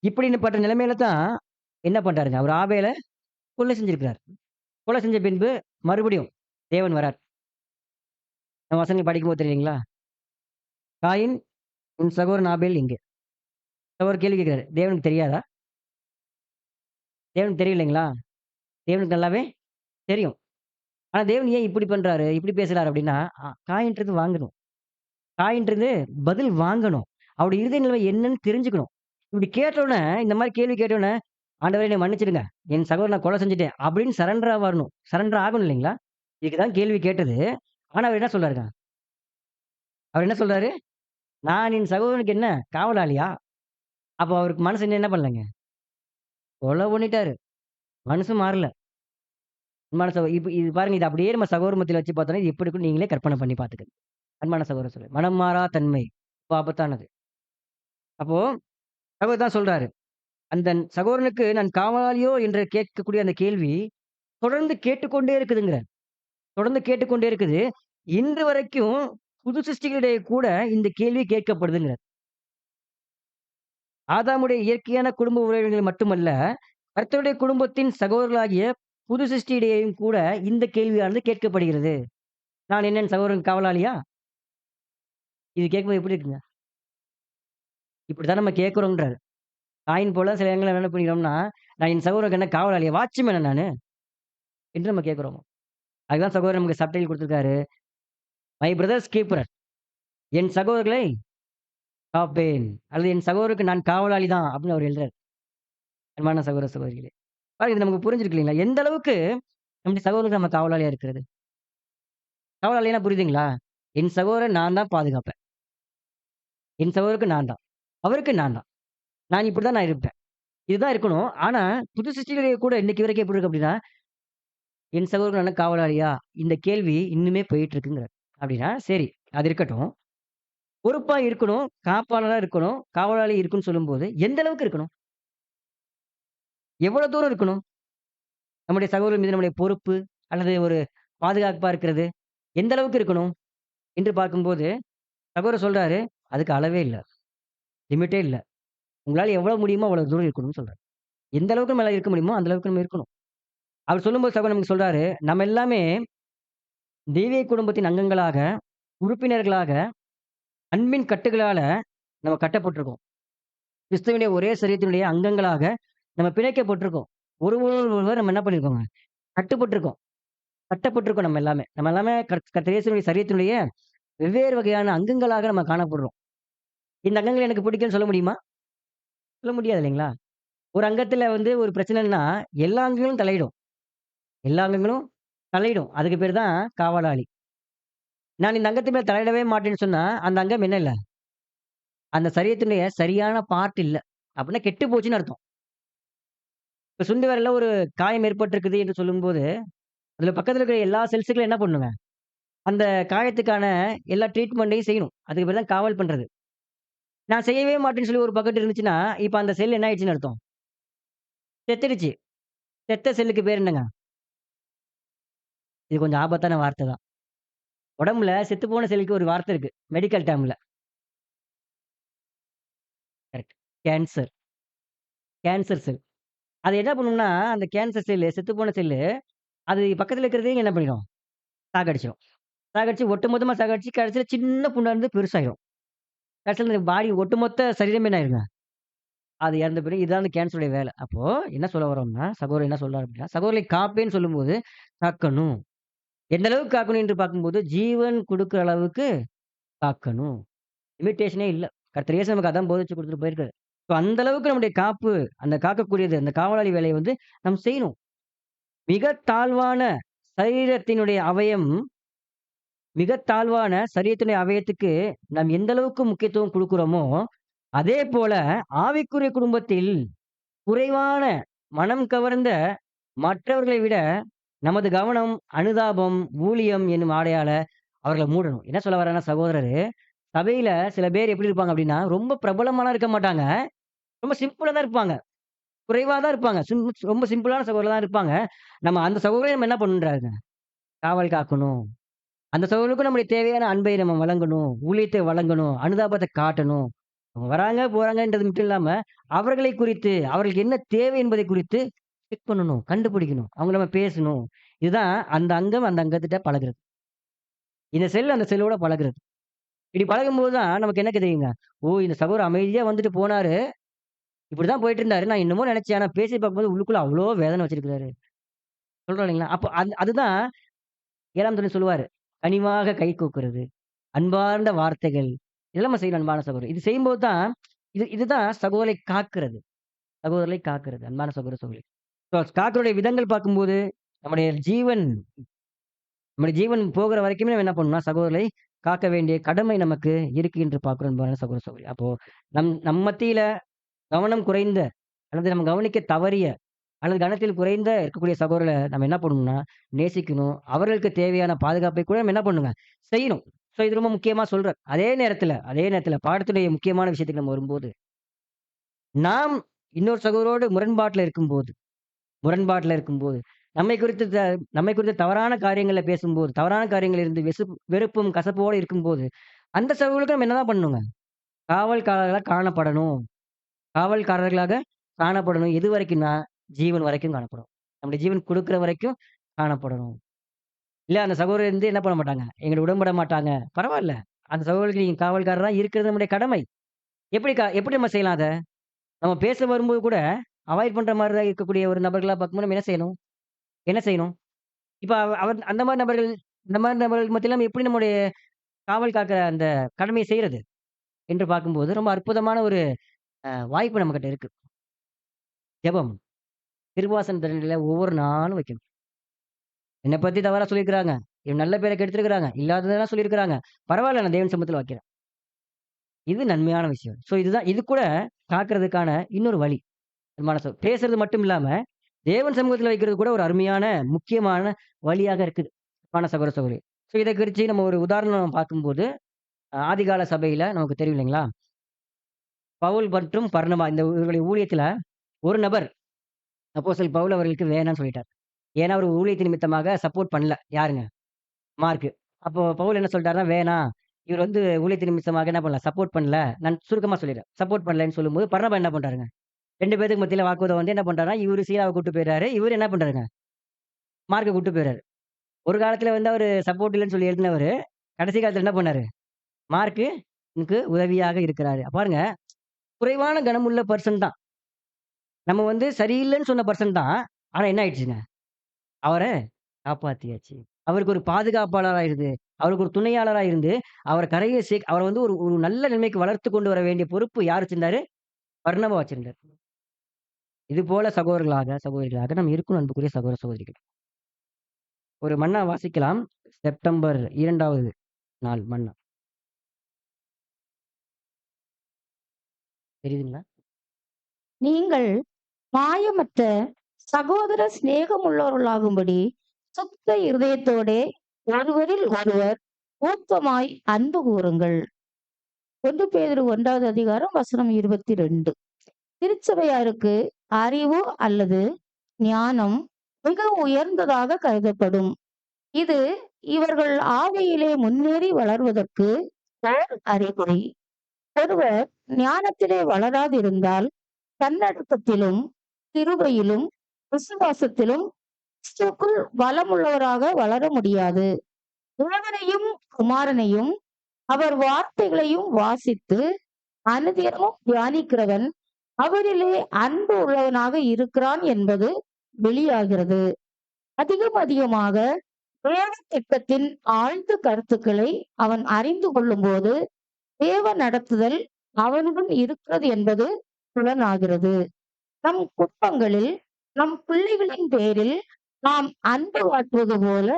இப்படிப்பட்ட நிலைமையில தான் என்ன பண்றாருங்க, அவர் ஆபேல கொலை செஞ்சிருக்கிறார். கொலை செஞ்ச பின்பு மறுபடியும் தேவன் வரார். நம்ம வசனங்கள் படிக்கும்போது தெரியுங்களா? காயின் உன் சகோதரன் ஆபேல் எங்கே? அவர் கேள்வி கேட்கிறாரு. தேவனுக்கு தெரியாதா? தேவனுக்கு தெரியலைங்களா? தேவனுக்கு நல்லாவே தெரியும். ஆனா தேவன் ஏன் இப்படி பண்றாரு? இப்படி பேசுறாரு அப்படின்னா, காயின்ட்டருந்து வாங்கணும். காயின்ட்டருந்து பதில் வாங்கணும். அவருடைய இருதய நிலைமை என்னன்னு தெரிஞ்சுக்கணும். இப்படி கேட்டவுடனே, இந்த மாரி கேள்வி கேட்டவுடனே, "ஆண்டவரே என்னை மன்னிச்சுடுங்க. என் சகோதரன கொலை செஞ்சுட்டேன்." அப்படின்னு சரண்டரா வரணும். சரண்டர் ஆகணும் இல்லைங்களா? இதுக்கு தான் கேள்வி கேட்டது. ஆனா அவர் என்ன சொல்றாருங்க? அவர் என்ன சொல்றாரு? "நான் என் சகோதரனுக்கு என்ன காவலாளியா?" அப்போ அவருக்கு மனசு இன்னும் என்ன பண்ணலங்க? கொலை பண்ணிட்டாரு. மனசு மாறல. அன்பான இப்ப இது பாருங்க, இது அப்படியே நம்ம சகோதர மத்தியில வச்சு பார்த்தோம்னா, இது எப்படி இருக்கும்னு நீங்களே கற்பனை பண்ணி பார்த்துக்கங்க. அன்பான சகோதர சகோதரி. மனம் மாறா தன்மை. ரொம்ப ஆபத்தானது. அப்போ சகோதரர் தான் சொல்றாரு. அந்த சகோதரனுக்கு நான் காவலாளியோ என்று கேட்கக்கூடிய அந்த கேள்வி, தொடர்ந்து கேட்டுக்கொண்டே இருக்குதுங்கிறார். தொடர்ந்து கேட்டுக்கொண்டே இருக்குது. இன்று வரைக்கும் புது சிருஷ்டிகளிடையே கூட இந்த கேள்வி கேட்கப்படுதுங்கிறார். ஆதாமுடைய இயற்கையான குடும்ப உறவினர்கள் மட்டுமல்ல, கர்த்தருடைய குடும்பத்தின் சகோதரர்களாகிய புது சிருஷ்டியிடையேயும் கூட இந்த கேள்வியானது கேட்கப்படுகிறது. நான் என்ன என் சகோதரனுக்கு காவலாளியா? இது கேட்கும்போது எப்படி இருக்குங்க? இப்படித்தான் நம்ம கேட்கிறோம்ன்றாரு. காயின் போல சில இடங்கள்ல என்ன பண்ணிக்கிறோம்னா, நான் என் சகோதரனுக்கு என்ன காவலாளியா? வாட்ச்மேனா நானு? என்று நம்ம கேட்கிறோம். அதுதான் சகோதரர் நமக்கு சப்டைட்டில் குடுத்திருக்காரு. My brother's keeper. என் சகோதரர்களை காப்பேன். அல்லது என் சகோதரருக்கு நான் காவலாளி தான் அப்படின்னு அவர் எழுதுறாரு. அன்பான சகோதர சகோதரிகளே. பாருங்க இது நமக்கு புரிஞ்சிருக்கு இல்லைங்களா? எந்த அளவுக்கு நம்முடைய சகோதரருக்கு நம்ம காவலாளியா இருக்கிறது. காவலாளின்னா புரியுதுங்களா? என் சகோதரன் நான் தான் பாதுகாப்பேன். என் சகோதரருக்கு நான் தான். அவருக்கு நான் தான். நான் இப்படிதான் நான் இருப்பேன். இதுதான் இருக்கணும். ஆனா, புது சிருஷ்டியிலேயே கூட இன்னைக்கு வரைக்கும் எப்படி இருக்கு அப்படின்னா, என் சகோதரருக்கு நான் காவலாளியா? இந்த கேள்வி இன்னுமே போயிட்டு இருக்குங்கிறார். அப்படின்னா, சரி அது இருக்கட்டும். பொறுப்பா இருக்கணும், காப்பாளரா இருக்கணும், காவலாளி இருக்குன்னு சொல்லும்போது, எந்த அளவுக்கு இருக்கணும்? எவ்வளவு தூரம் இருக்கணும்? நம்முடைய சகோதரர் மீது நம்முடைய பொறுப்பு, அல்லது ஒரு பாதுகாப்பா இருக்கிறது, எந்த அளவுக்கு இருக்கணும்? என்று பார்க்கும்போது, சகோதரர் சொல்றாரு, அதுக்கு அளவே இல்ல. லிமிட்டே இல்ல. உங்களால எவ்வளவு முடியுமோ அவ்வளவு தூரம் இருக்கணும்னு சொல்றாரு. எந்த அளவுக்கு மேல இருக்க முடியுமோ, அந்த அளவுக்கு நம்ம இருக்கணும். அவர் சொல்லும்போது சகோதரர் நமக்கு சொல்றாரு, நம்ம எல்லாமே தெய்வீக குடும்பத்தின் அங்கங்களாக, உறுப்பினர்களாக, அன்பின் கட்டுகளால நம்ம கட்டப்பட்டிருக்கோம். கிறிஸ்துவினுடைய ஒரே சரீரத்தினுடைய அங்கங்களாக நம்ம பிணைக்கப்பட்டிருக்கோம். ஒருவர் நம்ம என்ன பண்ணியிருக்கோங்க? கட்டுப்பட்டிருக்கோம். கட்டப்பட்டிருக்கோம் நம்ம எல்லாமே. நம்ம எல்லாமே கர்த்தர் இயேசுவினுடைய சரீரத்தினுடைய வெவ்வேறு வகையான அங்கங்களாக நம்ம காணப்படுறோம். இந்த அங்கங்கள் எனக்கு பிடிக்கும்னு சொல்ல முடியுமா? சொல்ல முடியாது இல்லைங்களா? ஒரு அங்கத்துல வந்து ஒரு பிரச்சனைன்னா, எல்லா அங்கங்களும் தலையிடும். எல்லா அங்கங்களும் தலையிடும். அதுக்கு பேரு தான் காவலாளி. நான் இந்த அங்கத்து மேல தலையிடவே மாட்டேன்னு சொன்னா, அந்த அங்கம் என்ன இல்ல? அந்த சரீரத்தினுடைய சரியான பார்ட் இல்ல. அப்படின்னா கெட்டு போச்சுன்னு அர்த்தம். இப்ப சுண்டு விரல்ல ஒரு காயம் ஏற்பட்டிருக்குது என்று சொல்லும்போது, அதுல பக்கத்துல இருக்கிற எல்லா செல்ஸ்களும் என்ன பண்ணுங்க? அந்த காயத்துக்கான எல்லா ட்ரீட்மெண்ட்டையும் செய்யணும். அதுக்கு பேர் தான் காவல் பண்றது. நான் செய்யவே மாட்டேன்னு சொல்லி ஒரு பக்கெட் இருந்துச்சுன்னா, இப்ப அந்த செல் என்ன ஆயிடுச்சுன்னு அர்த்தம்? செத்துடுச்சு. செத்த செல்லுக்கு பேர் என்னங்க? இது கொஞ்சம் ஆபத்தான வார்த்தை தான். உடம்புல செத்துப்போன செல்லுக்கு ஒரு வார்த்தை இருக்கு. மெடிக்கல் டெர்ம்ல. கரெக்ட். கேன்சர். Cancer cell. அது என்ன பண்ணும்னா, அந்த கேன்சர் செல்லு, செத்துப்போன செல்லு, அது பக்கத்துல இருக்கிறதையும் என்ன பண்ணிடும்? சாகடிச்சிடும். சாகடிச்சு ஒட்டுமொத்தமா சாகடிச்சு கடைசியில சின்ன புண்ணா இருந்து பெருசாயிரும். கடைசியில இந்த பாடி ஒட்டுமொத்த சரீரமே என்ன ஆயிருங்க? அது இறந்த பிறகு இதுதான் அந்த கேன்சருடைய வேலை. அப்போ என்ன சொல்ல வரோம்னா, சகோதரர் என்ன சொல்றாரு அப்படின்னா, சகோதரரை காப்பேன்னு சொல்லும்போது, காக்கணும். எந்த அளவுக்கு காக்கணும் என்று பார்க்கும்போது, ஜீவன் குடுக்குற அளவுக்கு காக்கணும். லிமிட்டேஷனே இல்ல. கர்த்தர் இயேசு நமக்கு அதான் போதிச்சு குடுத்துட்டு போயிருக்காரு. ஸோ அந்த அளவுக்கு நம்முடைய காப்பு, அந்த காக்கக்கூடியது, அந்த காவலாளி வேலைய வந்து நம்ம செய்யணும். மிக தாழ்வான சரீரத்தினுடைய அவயம், மிக தாழ்வான சரீரத்தினுடைய அவயத்துக்கு நாம் எந்த அளவுக்கு முக்கியத்துவம் குடுக்குறோமோ, அதே போல ஆவிக்குரிய குடும்பத்தில் குறைவான மனம் கவர்ந்த மற்றவர்களை விட நமது கவனம், அனுதாபம், ஊழியம் என்னும் ஆடையால அவர்கள மூடணும். என்ன சொல்ல வரேன்னா சகோதரரே, சபையில சில பேர் எப்படி இருப்பாங்க அப்படின்னா, ரொம்ப பிரபலமாலாம் இருக்க மாட்டாங்க. ரொம்ப சிம்பிளா தான் இருப்பாங்க. குறைவா தான் இருப்பாங்க. ரொம்ப சிம்பிளான சகோதரர் தான் இருப்பாங்க. நம்ம அந்த சகோதரரை நம்ம என்ன பண்ணணுன்றாருங்க, காவல் காக்கணும். அந்த சகோதரருக்கும் நம்முடைய தேவையான அன்பை நம்ம வழங்கணும். ஊழியத்தை வழங்கணும். அனுதாபத்த காட்டணும். அவங்க வராங்க, போறாங்கன்றது மட்டும் இல்லாம, அவர்களை குறித்து, அவர்களுக்கு என்ன தேவை என்பதை குறித்து செக் பண்ணணும். கண்டுபிடிக்கணும். அவங்கள நம்ம பேசணும். இதுதான் அந்த அங்கம் அந்த அங்கத்திட்ட பழகுறது. இந்த செல் அந்த செல்லோட பழகுறது. இப்படி பழகும்போது தான் நமக்கு என்ன தெரியுங்க, ஓ! இந்த சகோதரர் அமைதியா வந்துட்டு போனாரு. இப்படிதான் போயிட்டு இருந்தாரு. நான் என்னமோ நினைச்சேன். ஆனா பேசி பார்க்கும்போது உள்ளுக்குள்ள அவ்ளோ வேதனை வச்சிருக்கிறாரு. சொல்றோம் இல்லைங்களா? அப்போ அதுதான் 7ஆம் தூதன் சொல்லுவாரு. கனிவாக கை கூக்குறது, அன்பார்ந்த வார்த்தைகள். இதெல்லாம் நம்ம செய்யணும் அன்பான சகோதரர். இது செய்யும்போது தான் இதுதான் சகோதரரை காக்கிறது. சகோதரரை காக்கிறது. அன்பான சகோதர சகோதரி. ஸோ காக்கிறோடைய விதங்கள் பார்க்கும்போது, நம்முடைய ஜீவன் நம்முடைய ஜீவன் போகிற வரைக்குமே நம்ம என்ன பண்ணணும்னா, சகோதரரை காக்க வேண்டிய கடமை நமக்கு இருக்கு என்று பார்க்கிறோம் அன்பான சகோதர சகோதரி. அப்போ நம் மத்தியில கவனம் குறைந்த, அல்லது நம்ம கவனிக்க தவறிய, அல்லது கனத்தில் குறைந்த இருக்கக்கூடிய சகோதரர நம்ம என்ன பண்ணணும்னா, நேசிக்கணும். அவர்களுக்கு தேவையான பாதுகாப்பை கூட நம்ம என்ன பண்ணணுங்க, செய்யணும். ஸோ இது ரொம்ப முக்கியமா சொல்றேன். அதே நேரத்துல பாடத்துடைய முக்கியமான விஷயத்துக்கு நம்ம வரும்போது, நாம் இன்னொரு சகோதரரோடு முரண்பாட்டுல இருக்கும்போது, நம்மை குறித்து தவறான காரியங்கள்ல பேசும்போது, தவறான காரியங்களில் இருந்து வெறுப்பும், கசப்போட இருக்கும்போது, அந்த சகோதரர்களுக்கு நம்ம என்னதான் பண்ணணுங்க? காவல்காரர்களா காணப்படணும். காவல்காரர்களாக காணப்படணும். எது வரைக்கும்னா, ஜீவன் வரைக்கும் காணப்படும். நம்முடைய ஜீவன் குடுக்குற வரைக்கும் காணப்படணும். இல்ல அந்த சகோதரர் வந்து என்ன பண்ண மாட்டாங்க, எங்கட்ட உடன்பட மாட்டாங்க. பரவால்ல. அந்த சகோதரருக்கு நீங்க காவல்காரரா இருக்கிறது நம்முடைய கடமை. எப்படி நம்ம செய்யலாம் அத? நம்ம பேச வரும்போது கூட, அவாய்ட் பண்ற மாரி தான் இருக்கக்கூடிய ஒரு நபர்களா பார்க்கும்போது நம்ம என்ன செய்யணும்? இப்ப அவர் அந்த மாரி நபர்கள் மத்தியில நம்ம எப்படி நம்முடைய காவல் காக்கிற அந்த கடமைய செய்றது? என்று பார்க்கும்போது, ரொம்ப அற்புதமான ஒரு வாய்ப்பு நம்மகிட்ட இருக்கு. ஜெபம். கிருபாசன தண்டனையில ஒவ்வொரு நாளும் வைக்கணும். என்ன பத்தி தவறா சொல்லியிருக்கிறாங்க. இவன் நல்ல பேர கெடுத்திருக்கிறாங்க. இல்லாததெல்லாம் சொல்லியிருக்கிறாங்க. பரவால்ல நான் தேவன் சமூகத்துல வைக்கிறேன். இது நன்மையான விஷயம். இது கூட காக்கிறதுக்கான இன்னொரு வழி. பேசுறது மட்டும் இல்லாம, தேவன் சமூகத்துல வைக்கிறது கூட ஒரு அருமையான, முக்கியமான வழியாக இருக்குது. அன்பான சகோதர சகோதரி. இத குறிச்சு நம்ம ஒரு உதாரணம் பார்க்கும்போது, ஆதிகால சபையில நமக்கு தெரியும் இல்லைங்களா? பவுல் மற்றும் பர்னபா இந்த இவர்களுடைய ஊழியத்துல ஒரு நபர் அப்போஸ்தலன் பவுல் அவர்களுக்கு வேணான்னு சொல்லிட்டார். ஏன்னா, அவரு ஊழியத்தின் நிமித்தமாக சப்போர்ட் பண்ணல. யாருங்க? மார்க்கு. அப்போ பவுல் என்ன சொல்ட்டாருன்னா, வேணாம். இவர் வந்து ஊழியத்தின் நிமித்தமாக என்ன பண்ணல, சப்போர்ட் பண்ணல. நான் சுருக்கமா சொல்லிர்றேன். சப்போர்ட் பண்ணலன்னு சொல்லும்போது, பர்னபா என்ன பண்றாருங்க? 2 பேத்துக்கு மத்தியில வாக்குவாதம் வந்து என்ன பண்றாருன்னா, இவரு சீலாவ கூட்டு போயிறாரு. இவரு என்ன பண்றாருங்க? மார்க்க கூட்டு போயிறாரு. ஒரு காலத்துல வந்து அவரு சப்போர்ட் இல்லன்னு சொல்லி எழுதினவரு, கடைசி காலத்துல என்ன பண்ணாரு? மார்க்கு எனக்கு உதவியாக இருக்கிறாரு. பாருங்க, குறைவான கனமுள்ள பெர்சன் தான். நம்ம வந்து சரியில்லன்னு சொன்ன பெர்சன் தான். ஆனா என்ன ஆயிடுச்சுங்க? அவர காப்பாத்தியாச்சு. அவருக்கு ஒரு பாதுகாப்பாளரா இருந்து, அவருக்கு ஒரு துணையாளரா இருந்து, அவர கரைய அவர வந்து ஒரு ஒரு நல்ல நிலைமைக்கு வளர்த்துக் கொண்டு வர வேண்டிய பொறுப்பு யார் வச்சிருந்தாரு? பர்னபா வச்சிருந்தாரு. இது போல சகோதரிகளாக நாம் இருக்கணும் அன்புக்குரிய சகோதர சகோதரிகள். ஒரு மன்னா வாசிக்கலாம். செப்டம்பர் 2வது நாள் மன்னா. தெரியுதுங்களா? நீங்கள் மாயமற்ற சகோதர சிநேகமுள்ளவர்களாகும்படி சுத்த இருதயத்தோடே ஒருவரில் ஒருவர் ஊக்கமாய் அன்பு கூறுங்கள். 1 பேதுரு 1வது அதிகாரம் வசனம் 22. திருச்சபையாருக்கு அறிவு அல்லது ஞானம் மிக உயர்ந்ததாக கருதப்படும். இது இவர்கள் ஆவியிலே முன்னேறி வளர்வதற்கு ஓர் அறிகுறி. ஒருவர் ஞானத்திலே வளராதிருந்தால் தன்னடக்கத்திலும் கிருபையிலும் விசுவாசத்திலும் கிறிஸ்துவுக்குள் பலமுள்ளவராக வளர முடியாது. தேவனையும் குமாரனையும் அவர் வார்த்தைகளையும் வாசித்து அனுதினமும் தியானிக்கிறவன் அவரிலே அன்பு உள்ளவனாக இருக்கிறான் என்பது வெளியாகிறது. அதிகமாக தேவ திட்டத்தின் ஆழ்ந்த கருத்துக்களை அவன் அறிந்து கொள்ளும்போது தேவ நடத்துதல் அவனுடன் இருக்கிறது என்பது புலனாகிறது. நம் குடும்பங்களில் நம் பிள்ளைகளின் பேரில் நாம் அன்பு காட்டுவது போல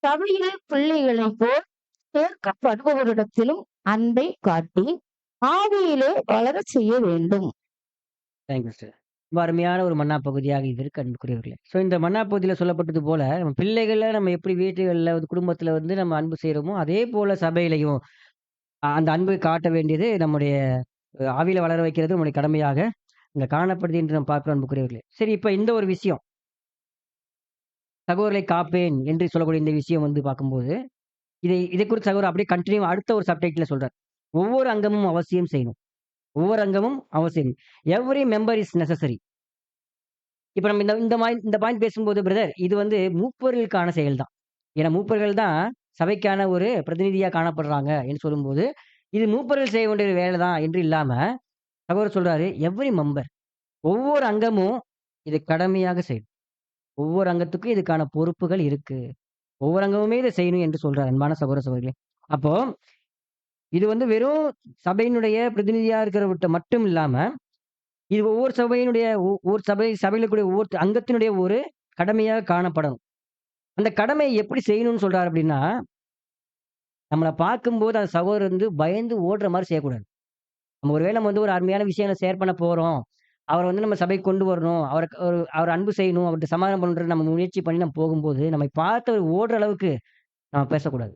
சபையில் பிள்ளைகளைப் போல் சேர்க்கப்படுபவரிடத்திலும் அன்பை காட்டி ஆவியிலே வளரச் செய்ய வேண்டும். Thank you sir. ரொம்ப அருமையான ஒரு மன்னா பகுதியாக இது இருக்கு அன்புக்குரியவர்களே. ஸோ இந்த மன்னா பகுதியில சொல்லப்பட்டது போல, நம்ம பிள்ளைகள நம்ம எப்படி வீட்டுகள்ல குடும்பத்துல நம்ம அன்பு செய்றோமோ, அதே போல சபையிலயும் அந்த அன்பை காட்ட வேண்டியது நம்முடைய ஆவியில வளர வைக்கிறது நம்முடைய கடமையாக இங்க காணப்படுது என்று நம்ம பார்க்கிறோம் அன்புக்குரியவர்களே. சரி, இப்ப இந்த ஒரு விஷயம், சகோதரரை காப்பேன் என்று சொல்லக்கூடிய இந்த விஷயம் பார்க்கும்போது, இதை குறித்து சகோதரர் அப்படியே கன்டினியூ அடுத்த ஒரு சப்டைட்டில்ல சொல்றார். ஒவ்வொரு அங்கமும் அவசியம் செய்யணும். ஒவ்வொரு அங்கமும் அவசியம். Every member is necessary. இப்ப நம்ம இந்த பாயிண்ட் பேசும்போது பிரதர், இது மூப்பர்களுக்கான செயல் தான். ஏன்னா மூப்பர்கள் தான் சபைக்கான ஒரு பிரதிநிதியா காணப்படுறாங்க என்று சொல்லும்போது, இது மூப்பர்கள் செய்ய வேண்டிய வேலை தான் என்று இல்லாம, சகோதரர் சொல்றாரு எவ்ரி மெம்பர், ஒவ்வொரு அங்கமும் இது கடமையாக செய்யணும். ஒவ்வொரு அங்கத்துக்கும் இதுக்கான பொறுப்புகள் இருக்கு. ஒவ்வொரு அங்கமுமே இதை செய்யணும் என்று சொல்றார் அன்பான சகோதர சகோதரிகளே. அப்போ இது வெறும் சபையினுடைய பிரதிநிதியா இருக்கிறவர்கிட்ட மட்டும் இல்லாம, இது ஒவ்வொரு சபையினுடைய ஒவ்வொரு சபையில இருக்கக்கூடிய ஒவ்வொரு அங்கத்தினுடைய ஒரு கடமையாக காணப்படணும். அந்த கடமையை எப்படி செய்யணும்னு சொல்றாரு அப்படின்னா, நம்மள பார்க்கும்போது அந்த சகோதரர் பயந்து ஓடுற மாரி செய்யக்கூடாது. நம்ம ஒருவேளை நம்ம ஒரு அருமையான விஷயங்கள ஷேர் பண்ண போறோம். அவர நம்ம சபைக்கு கொண்டு வரணும். அவர அன்பு செய்யணும். அவர்ட்ட சமாதானம் பண்ணணும்ன்ற நம்ம முயற்சி பண்ணி நம்ம போகும்போது, நம்மை பார்த்து அவர் ஓடுற அளவுக்கு நம்ம பேசக்கூடாது.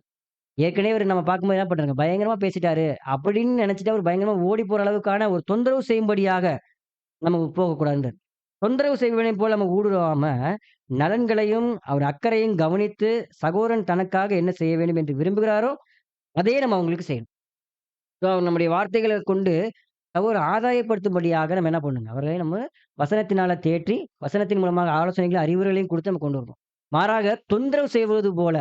ஏற்கனவே இவரு நம்ம பார்க்கும்போது என்ன பண்றாங்க, பயங்கரமா பேசிட்டாரு அப்படின்னு நினைச்சுட்டு அவர் பயங்கரமா ஓடி போற அளவுக்கான ஒரு தொந்தரவு செய்யும்படியாக நம்ம போகக்கூடாதுன்றார். தொந்தரவு செய்வனை போல நம்ம ஊடுருவாம, நலன்களையும் அவர் அக்கறையும் கவனித்து சகோதரன் தனக்காக என்ன செய்ய வேண்டும் என்று விரும்புகிறாரோ, அதையே நம்ம அவங்களுக்கு செய்யணும். ஸோ நம்முடைய வார்த்தைகள கொண்டு சகோதரர் ஆதாயப்படுத்தும்படியாக நம்ம என்ன பண்ணணுங்க, அவர்களை நம்ம வசனத்தினால தேற்றி, வசனத்தின் மூலமாக ஆலோசனைகளையும், அறிவுரைகளையும் குடுத்து நம்ம கொண்டு வரணும். மாறாக தொந்தரவு செய்வது போல,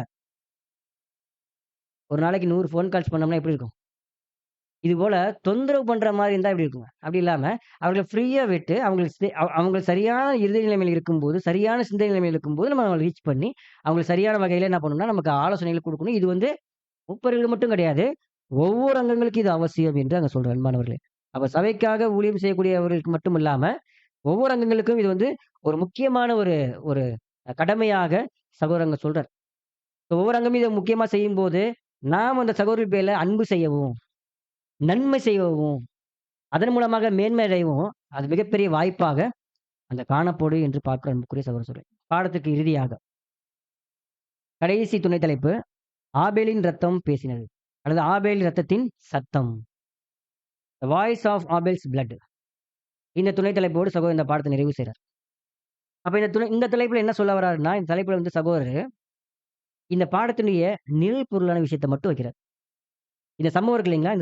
ஒரு நாளைக்கு 100 ஃபோன் கால்ஸ் பண்ணோம்னா எப்படி இருக்கும்? இதுபோல தொந்தரவு பண்ற மாரி இருந்தா எப்படி இருக்குங்க? அப்படி இல்லாம, அவர்கள ஃப்ரீயா விட்டு, அவங்க சரியான இருதய நிலைமையில இருக்கும்போது, சரியான சிந்தனை நிலைமையில இருக்கும்போது, நம்ம அவங்கள ரீச் பண்ணி, அவங்களுக்கு சரியான வகையில என்ன பண்ணணும்னா, நமக்கு ஆலோசனைகள் குடுக்கணும். இது மூப்பர்களுக்கு மட்டும் கிடையாது. ஒவ்வொரு அங்கங்களுக்கும் இது அவசியம் என்று அங்க சொல்றார் அன்பானவர்களே. அப்ப சபைக்காக ஊழியம் செய்யக்கூடியவர்களுக்கு மட்டும் இல்லாம, ஒவ்வொரு அங்கங்களுக்கும் இது ஒரு முக்கியமான ஒரு ஒரு கடமையாக சகோதரர் அங்க சொல்றார். ஒவ்வொரு அங்கமும் இத முக்கியமா செய்யும்போது, நாம் அந்த சகோதரர்கள் பேர்ல அன்பு செய்யவும், நன்மை செய்யவும், அதன் மூலமாக மேன்மை அடையவும், அது மிகப்பெரிய வாய்ப்பாக அந்த காணப்படும் என்று பார்க்கிறோம் அன்புக்குரிய சகோதர சகோதரிகளே. பாடத்திற்கு இறுதியாக, கடைசி துணை தலைப்பு, ஆபேலின் ரத்தம் பேசினது. அல்லது ஆபேல் ரத்தத்தின் சத்தம். The voice of ஆபேல்ஸ் blood. இந்த துணை தலைப்போடு சகோதரர் இந்த பாடத்தை நிறைவு செய்றார். அப்ப இந்த தலைப்புல என்ன சொல்ல வர்றாருன்னா, இந்த தலைப்புல சகோதரர் இந்த பாடத்தினுடைய நிழல் பொருளான விஷயத்த மட்டும் வைக்கிறார். இந்த சம்பவம் இருக்கு இல்லைங்களா?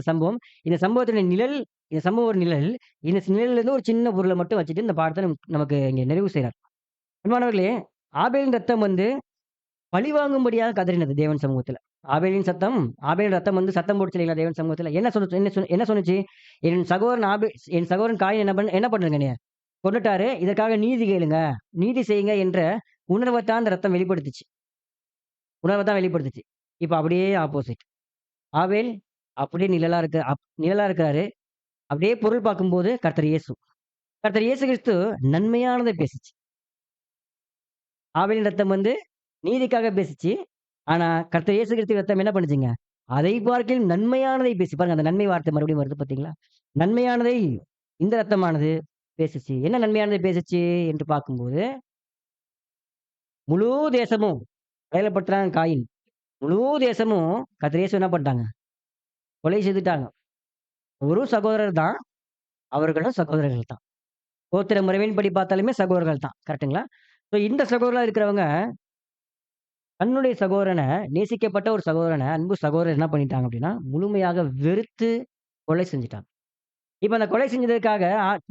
இந்த சம்பவத்தினுடைய நிழல், இந்த சம்பவம் ஒரு நிழல். இந்த நிழல்லேருந்து ஒரு சின்ன பொருள மட்டும் வச்சுட்டு இந்த பாடத்த நமக்கு இங்க நிறைவு செய்றார். அன்பானவர்களே, ஆபேலின் ரத்தம் பழிவாங்கும்படியாக கதறினது தேவன் சமூகத்துல. ஆபேலின் ரத்தம் சத்தம் போட்டுச்சு இல்லைங்களா தேவன் சமூகத்துல. என்ன சொன்னுச்சு? என் சகோதரன் காயின் என்ன பண்ணுங்க என்னைய கொன்னுட்டாரு. இதற்காக நீதி கேளுங்க, நீதி செய்யுங்க என்ற உணர்வத்தான் அந்த ரத்தம் வெளிப்படுத்துச்சு. இப்ப அப்படியே ஆப்போசிட். ஆபேல் அப்படியே நிழலா இருக்கிறாரு. அப்படியே பொருள் பார்க்கும்போது கர்த்தர் இயேசு கிறிஸ்து நன்மையானதை பேசுச்சு. ஆபேலின் ரத்தம் நீதிக்காக பேசுச்சு. ஆனா கர்த்தர் இயேசு கிறிஸ்து ரத்தம் என்ன பண்ணுச்சுங்க? அதை பார்க்கிலும் நன்மையானதை பேசி பாருங்க. அந்த நன்மை வார்த்தை மறுபடியும் வருது பார்த்தீங்களா? நன்மையானதை இந்த ரத்தமானது பேசுச்சு. என்ன நன்மையானதை பேசுச்சு என்று பார்க்கும்போது, முழு தேசமும் வேலைப்பட்டான் காயின். முழு தேசமும் கர்த்தர் இயேசுவ என்ன பண்ணிட்டாங்க? கொலை செய்துட்டாங்க. ஒரு சகோதரர் தான். அவர்களும் சகோதரர்கள் தான். கோத்திர முறைமையின்படி பார்த்தாலுமே சகோதரர்கள் தான். கரெக்ட்டுங்களா? ஸோ இந்த சகோதரர்களா இருக்கிறவங்க, தன்னுடைய சகோதரன நேசிக்கப்பட்ட ஒரு சகோதரன, அன்பு சகோதரர் என்ன பண்ணிட்டாங்க அப்படின்னா, முழுமையாக வெறுத்து கொலை செஞ்சுட்டாங்க. இப்ப அந்த கொலை செஞ்சதுக்காக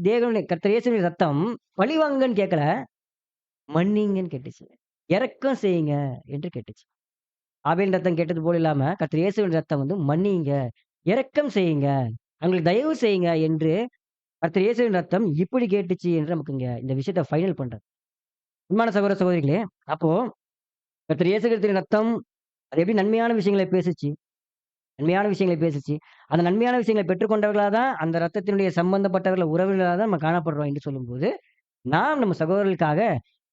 தேவனுடைய கர்த்தர் இயேசுவின் ரத்தம் பழிவாங்குங்கன்னு கேட்கல, மன்னிங்கன்னு கேட்டுச்சு. இரக்கம் செய்யுங்க என்று கேட்டுச்சு. ஆபேலின் ரத்தம் கேட்டது போல இல்லாம, கர்த்தர் இயேசுவின் ரத்தம் வந்து மன்னியுங்க, இரக்கம் செய்யுங்க, அவங்களுக்கு தயவு செய்யுங்க என்று கர்த்தர் இயேசுவின் ரத்தம் இப்படி கேட்டுச்சு என்று நமக்கு இங்க இந்த விஷயத்த ஃபைனல் பண்றாரு. அன்பான சகோதர சகோதரிகளே, அப்போ கர்த்தர் இயேசு கிறிஸ்துவின் ரத்தம் அது எப்படி நன்மையான விஷயங்களை பேசுச்சு. நன்மையான விஷயங்களை பேசுச்சு. அந்த நன்மையான விஷயங்களை பெற்றுக்கொண்டவர்களா தான், அந்த ரத்தத்தினுடைய சம்பந்தப்பட்டவர்கள் உறவினர்களா தான் நம்ம காணப்படுறோம் என்று சொல்லும்போது, நாம் நம்ம சகோதரர்களுக்காக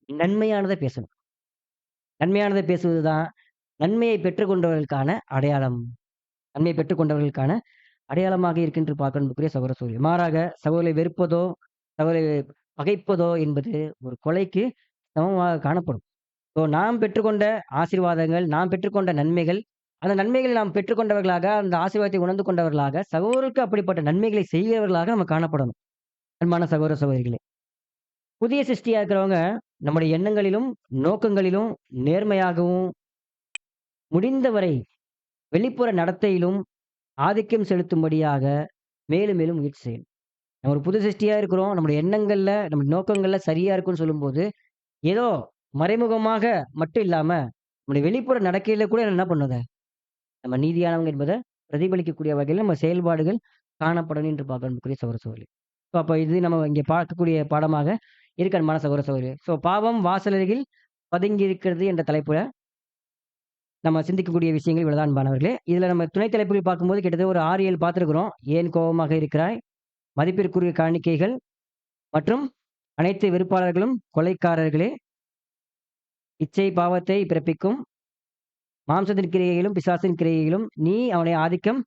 நன்மையானத பேசணும். நன்மையானத பேசுவது தான் நன்மையை பெற்றுக்கொண்டவர்களுக்கான அடையாளம். நன்மையை பெற்றுக்கொண்டவர்களுக்கான அடையாளமாக இருக்கின்று பார்க்க அன்புக்குரிய சகோதர சகோதரி. மாறாக சகோதரரை வெறுப்பதோ, சகோதரரை பகைப்பதோ என்பது ஒரு கொலைக்கு சமமாக காணப்படும். ஸோ நாம் பெற்றுக்கொண்ட ஆசீர்வாதங்கள், நாம் பெற்றுக்கொண்ட நன்மைகள், அந்த நன்மைகளை நாம் பெற்றுக்கொண்டவர்களாக, அந்த ஆசீர்வாதத்தை உணர்ந்து கொண்டவர்களாக, சகோதரருக்கு அப்படிப்பட்ட நன்மைகளை செய்கிறவர்களாக நம்ம காணப்படணும். அன்பான சகோதர சகோதரிகளே. புதிய சிருஷ்டியா இருக்கிறவங்க, நம்முடைய எண்ணங்களிலும், நோக்கங்களிலும் நேர்மையாகவும், முடிந்தவரை வெளிப்புற நடத்தையிலும் ஆதிக்கம் செலுத்தும்படியாக மேலும் மேலும் முயற்சி செய்யணும். நம்ம ஒரு புது சிருஷ்டியா இருக்கிறோம். நம்முடைய எண்ணங்கள்ல, நம்ம நோக்கங்கள்ல சரியா இருக்குன்னு சொல்லும்போது, ஏதோ மறைமுகமாக மட்டும் இல்லாம, நம்முடைய வெளிப்புற நடக்கையில கூட என்ன பண்ணும் அத? நம்ம நீதியானவங்க என்பத பிரதிபலிக்கக்கூடிய வகையில நம்ம செயல்பாடுகள் காணப்படணும் என்று பார்க்க அன்புக்குரிய சகோதர சகோதரி. ஸோ அப்ப இது நம்ம இங்க பார்க்கக்கூடிய பாடமாக இருக்கு அன்பான சகோதர சகோதரி. ஸோ பாவம் வாசலருகில் பதுங்கி இருக்கிறது என்ற தலைப்புல நம்ம சிந்திக்கக்கூடிய விஷயங்கள் இவ்வளவுதான் அன்பானவர்களே. இதுல நம்ம துணை தலைப்புகள் பார்க்கும்போது கிட்டத்தட்ட ஒரு 6, 7 பார்த்திருக்கிறோம். ஏன் கோபமாக இருக்கிறாய்? மதிப்பிற்குரிய காணிக்கைகள் மற்றும் அனைத்து வெறுப்பாளர்களும் கொலைக்காரர்களே! இச்சை பாவத்தை பிறப்பிக்கும். மாம்சத்தின் கிரியையிலும், பிசாசின் கிரியையிலும் நீ அவனை ஆதிக்கம்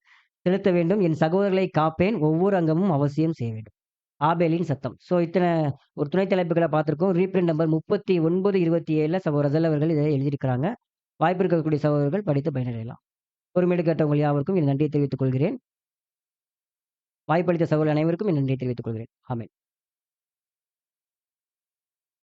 செலுத்த வேண்டும். என் சகோதரர்களை காப்பேன். ஒவ்வொரு அங்கமும் அவசியம் செய்ய வேண்டும். ஆபேலின் சத்தம். ஸோ இத்தன ஒரு துணை தலைப்புகள பார்த்திருக்கோம். ரீப்ரிண்ட் நம்பர் 39, 27ல சகோதரர் ரசல் அவர்கள் இத எழுதியிருக்கிறாங்க. வாய்ப்பு இருக்கக்கூடிய சகோதரர்கள் படித்து பயனடையலாம். பொறுமையோடு கேட்டவங்கள் யாவருக்கும் என் நன்றியை தெரிவித்துக் கொள்கிறேன். வாய்ப்பளித்த சகோதரர் அனைவருக்கும் என் நன்றியை தெரிவித்துக் கொள்கிறேன். ஆமென்.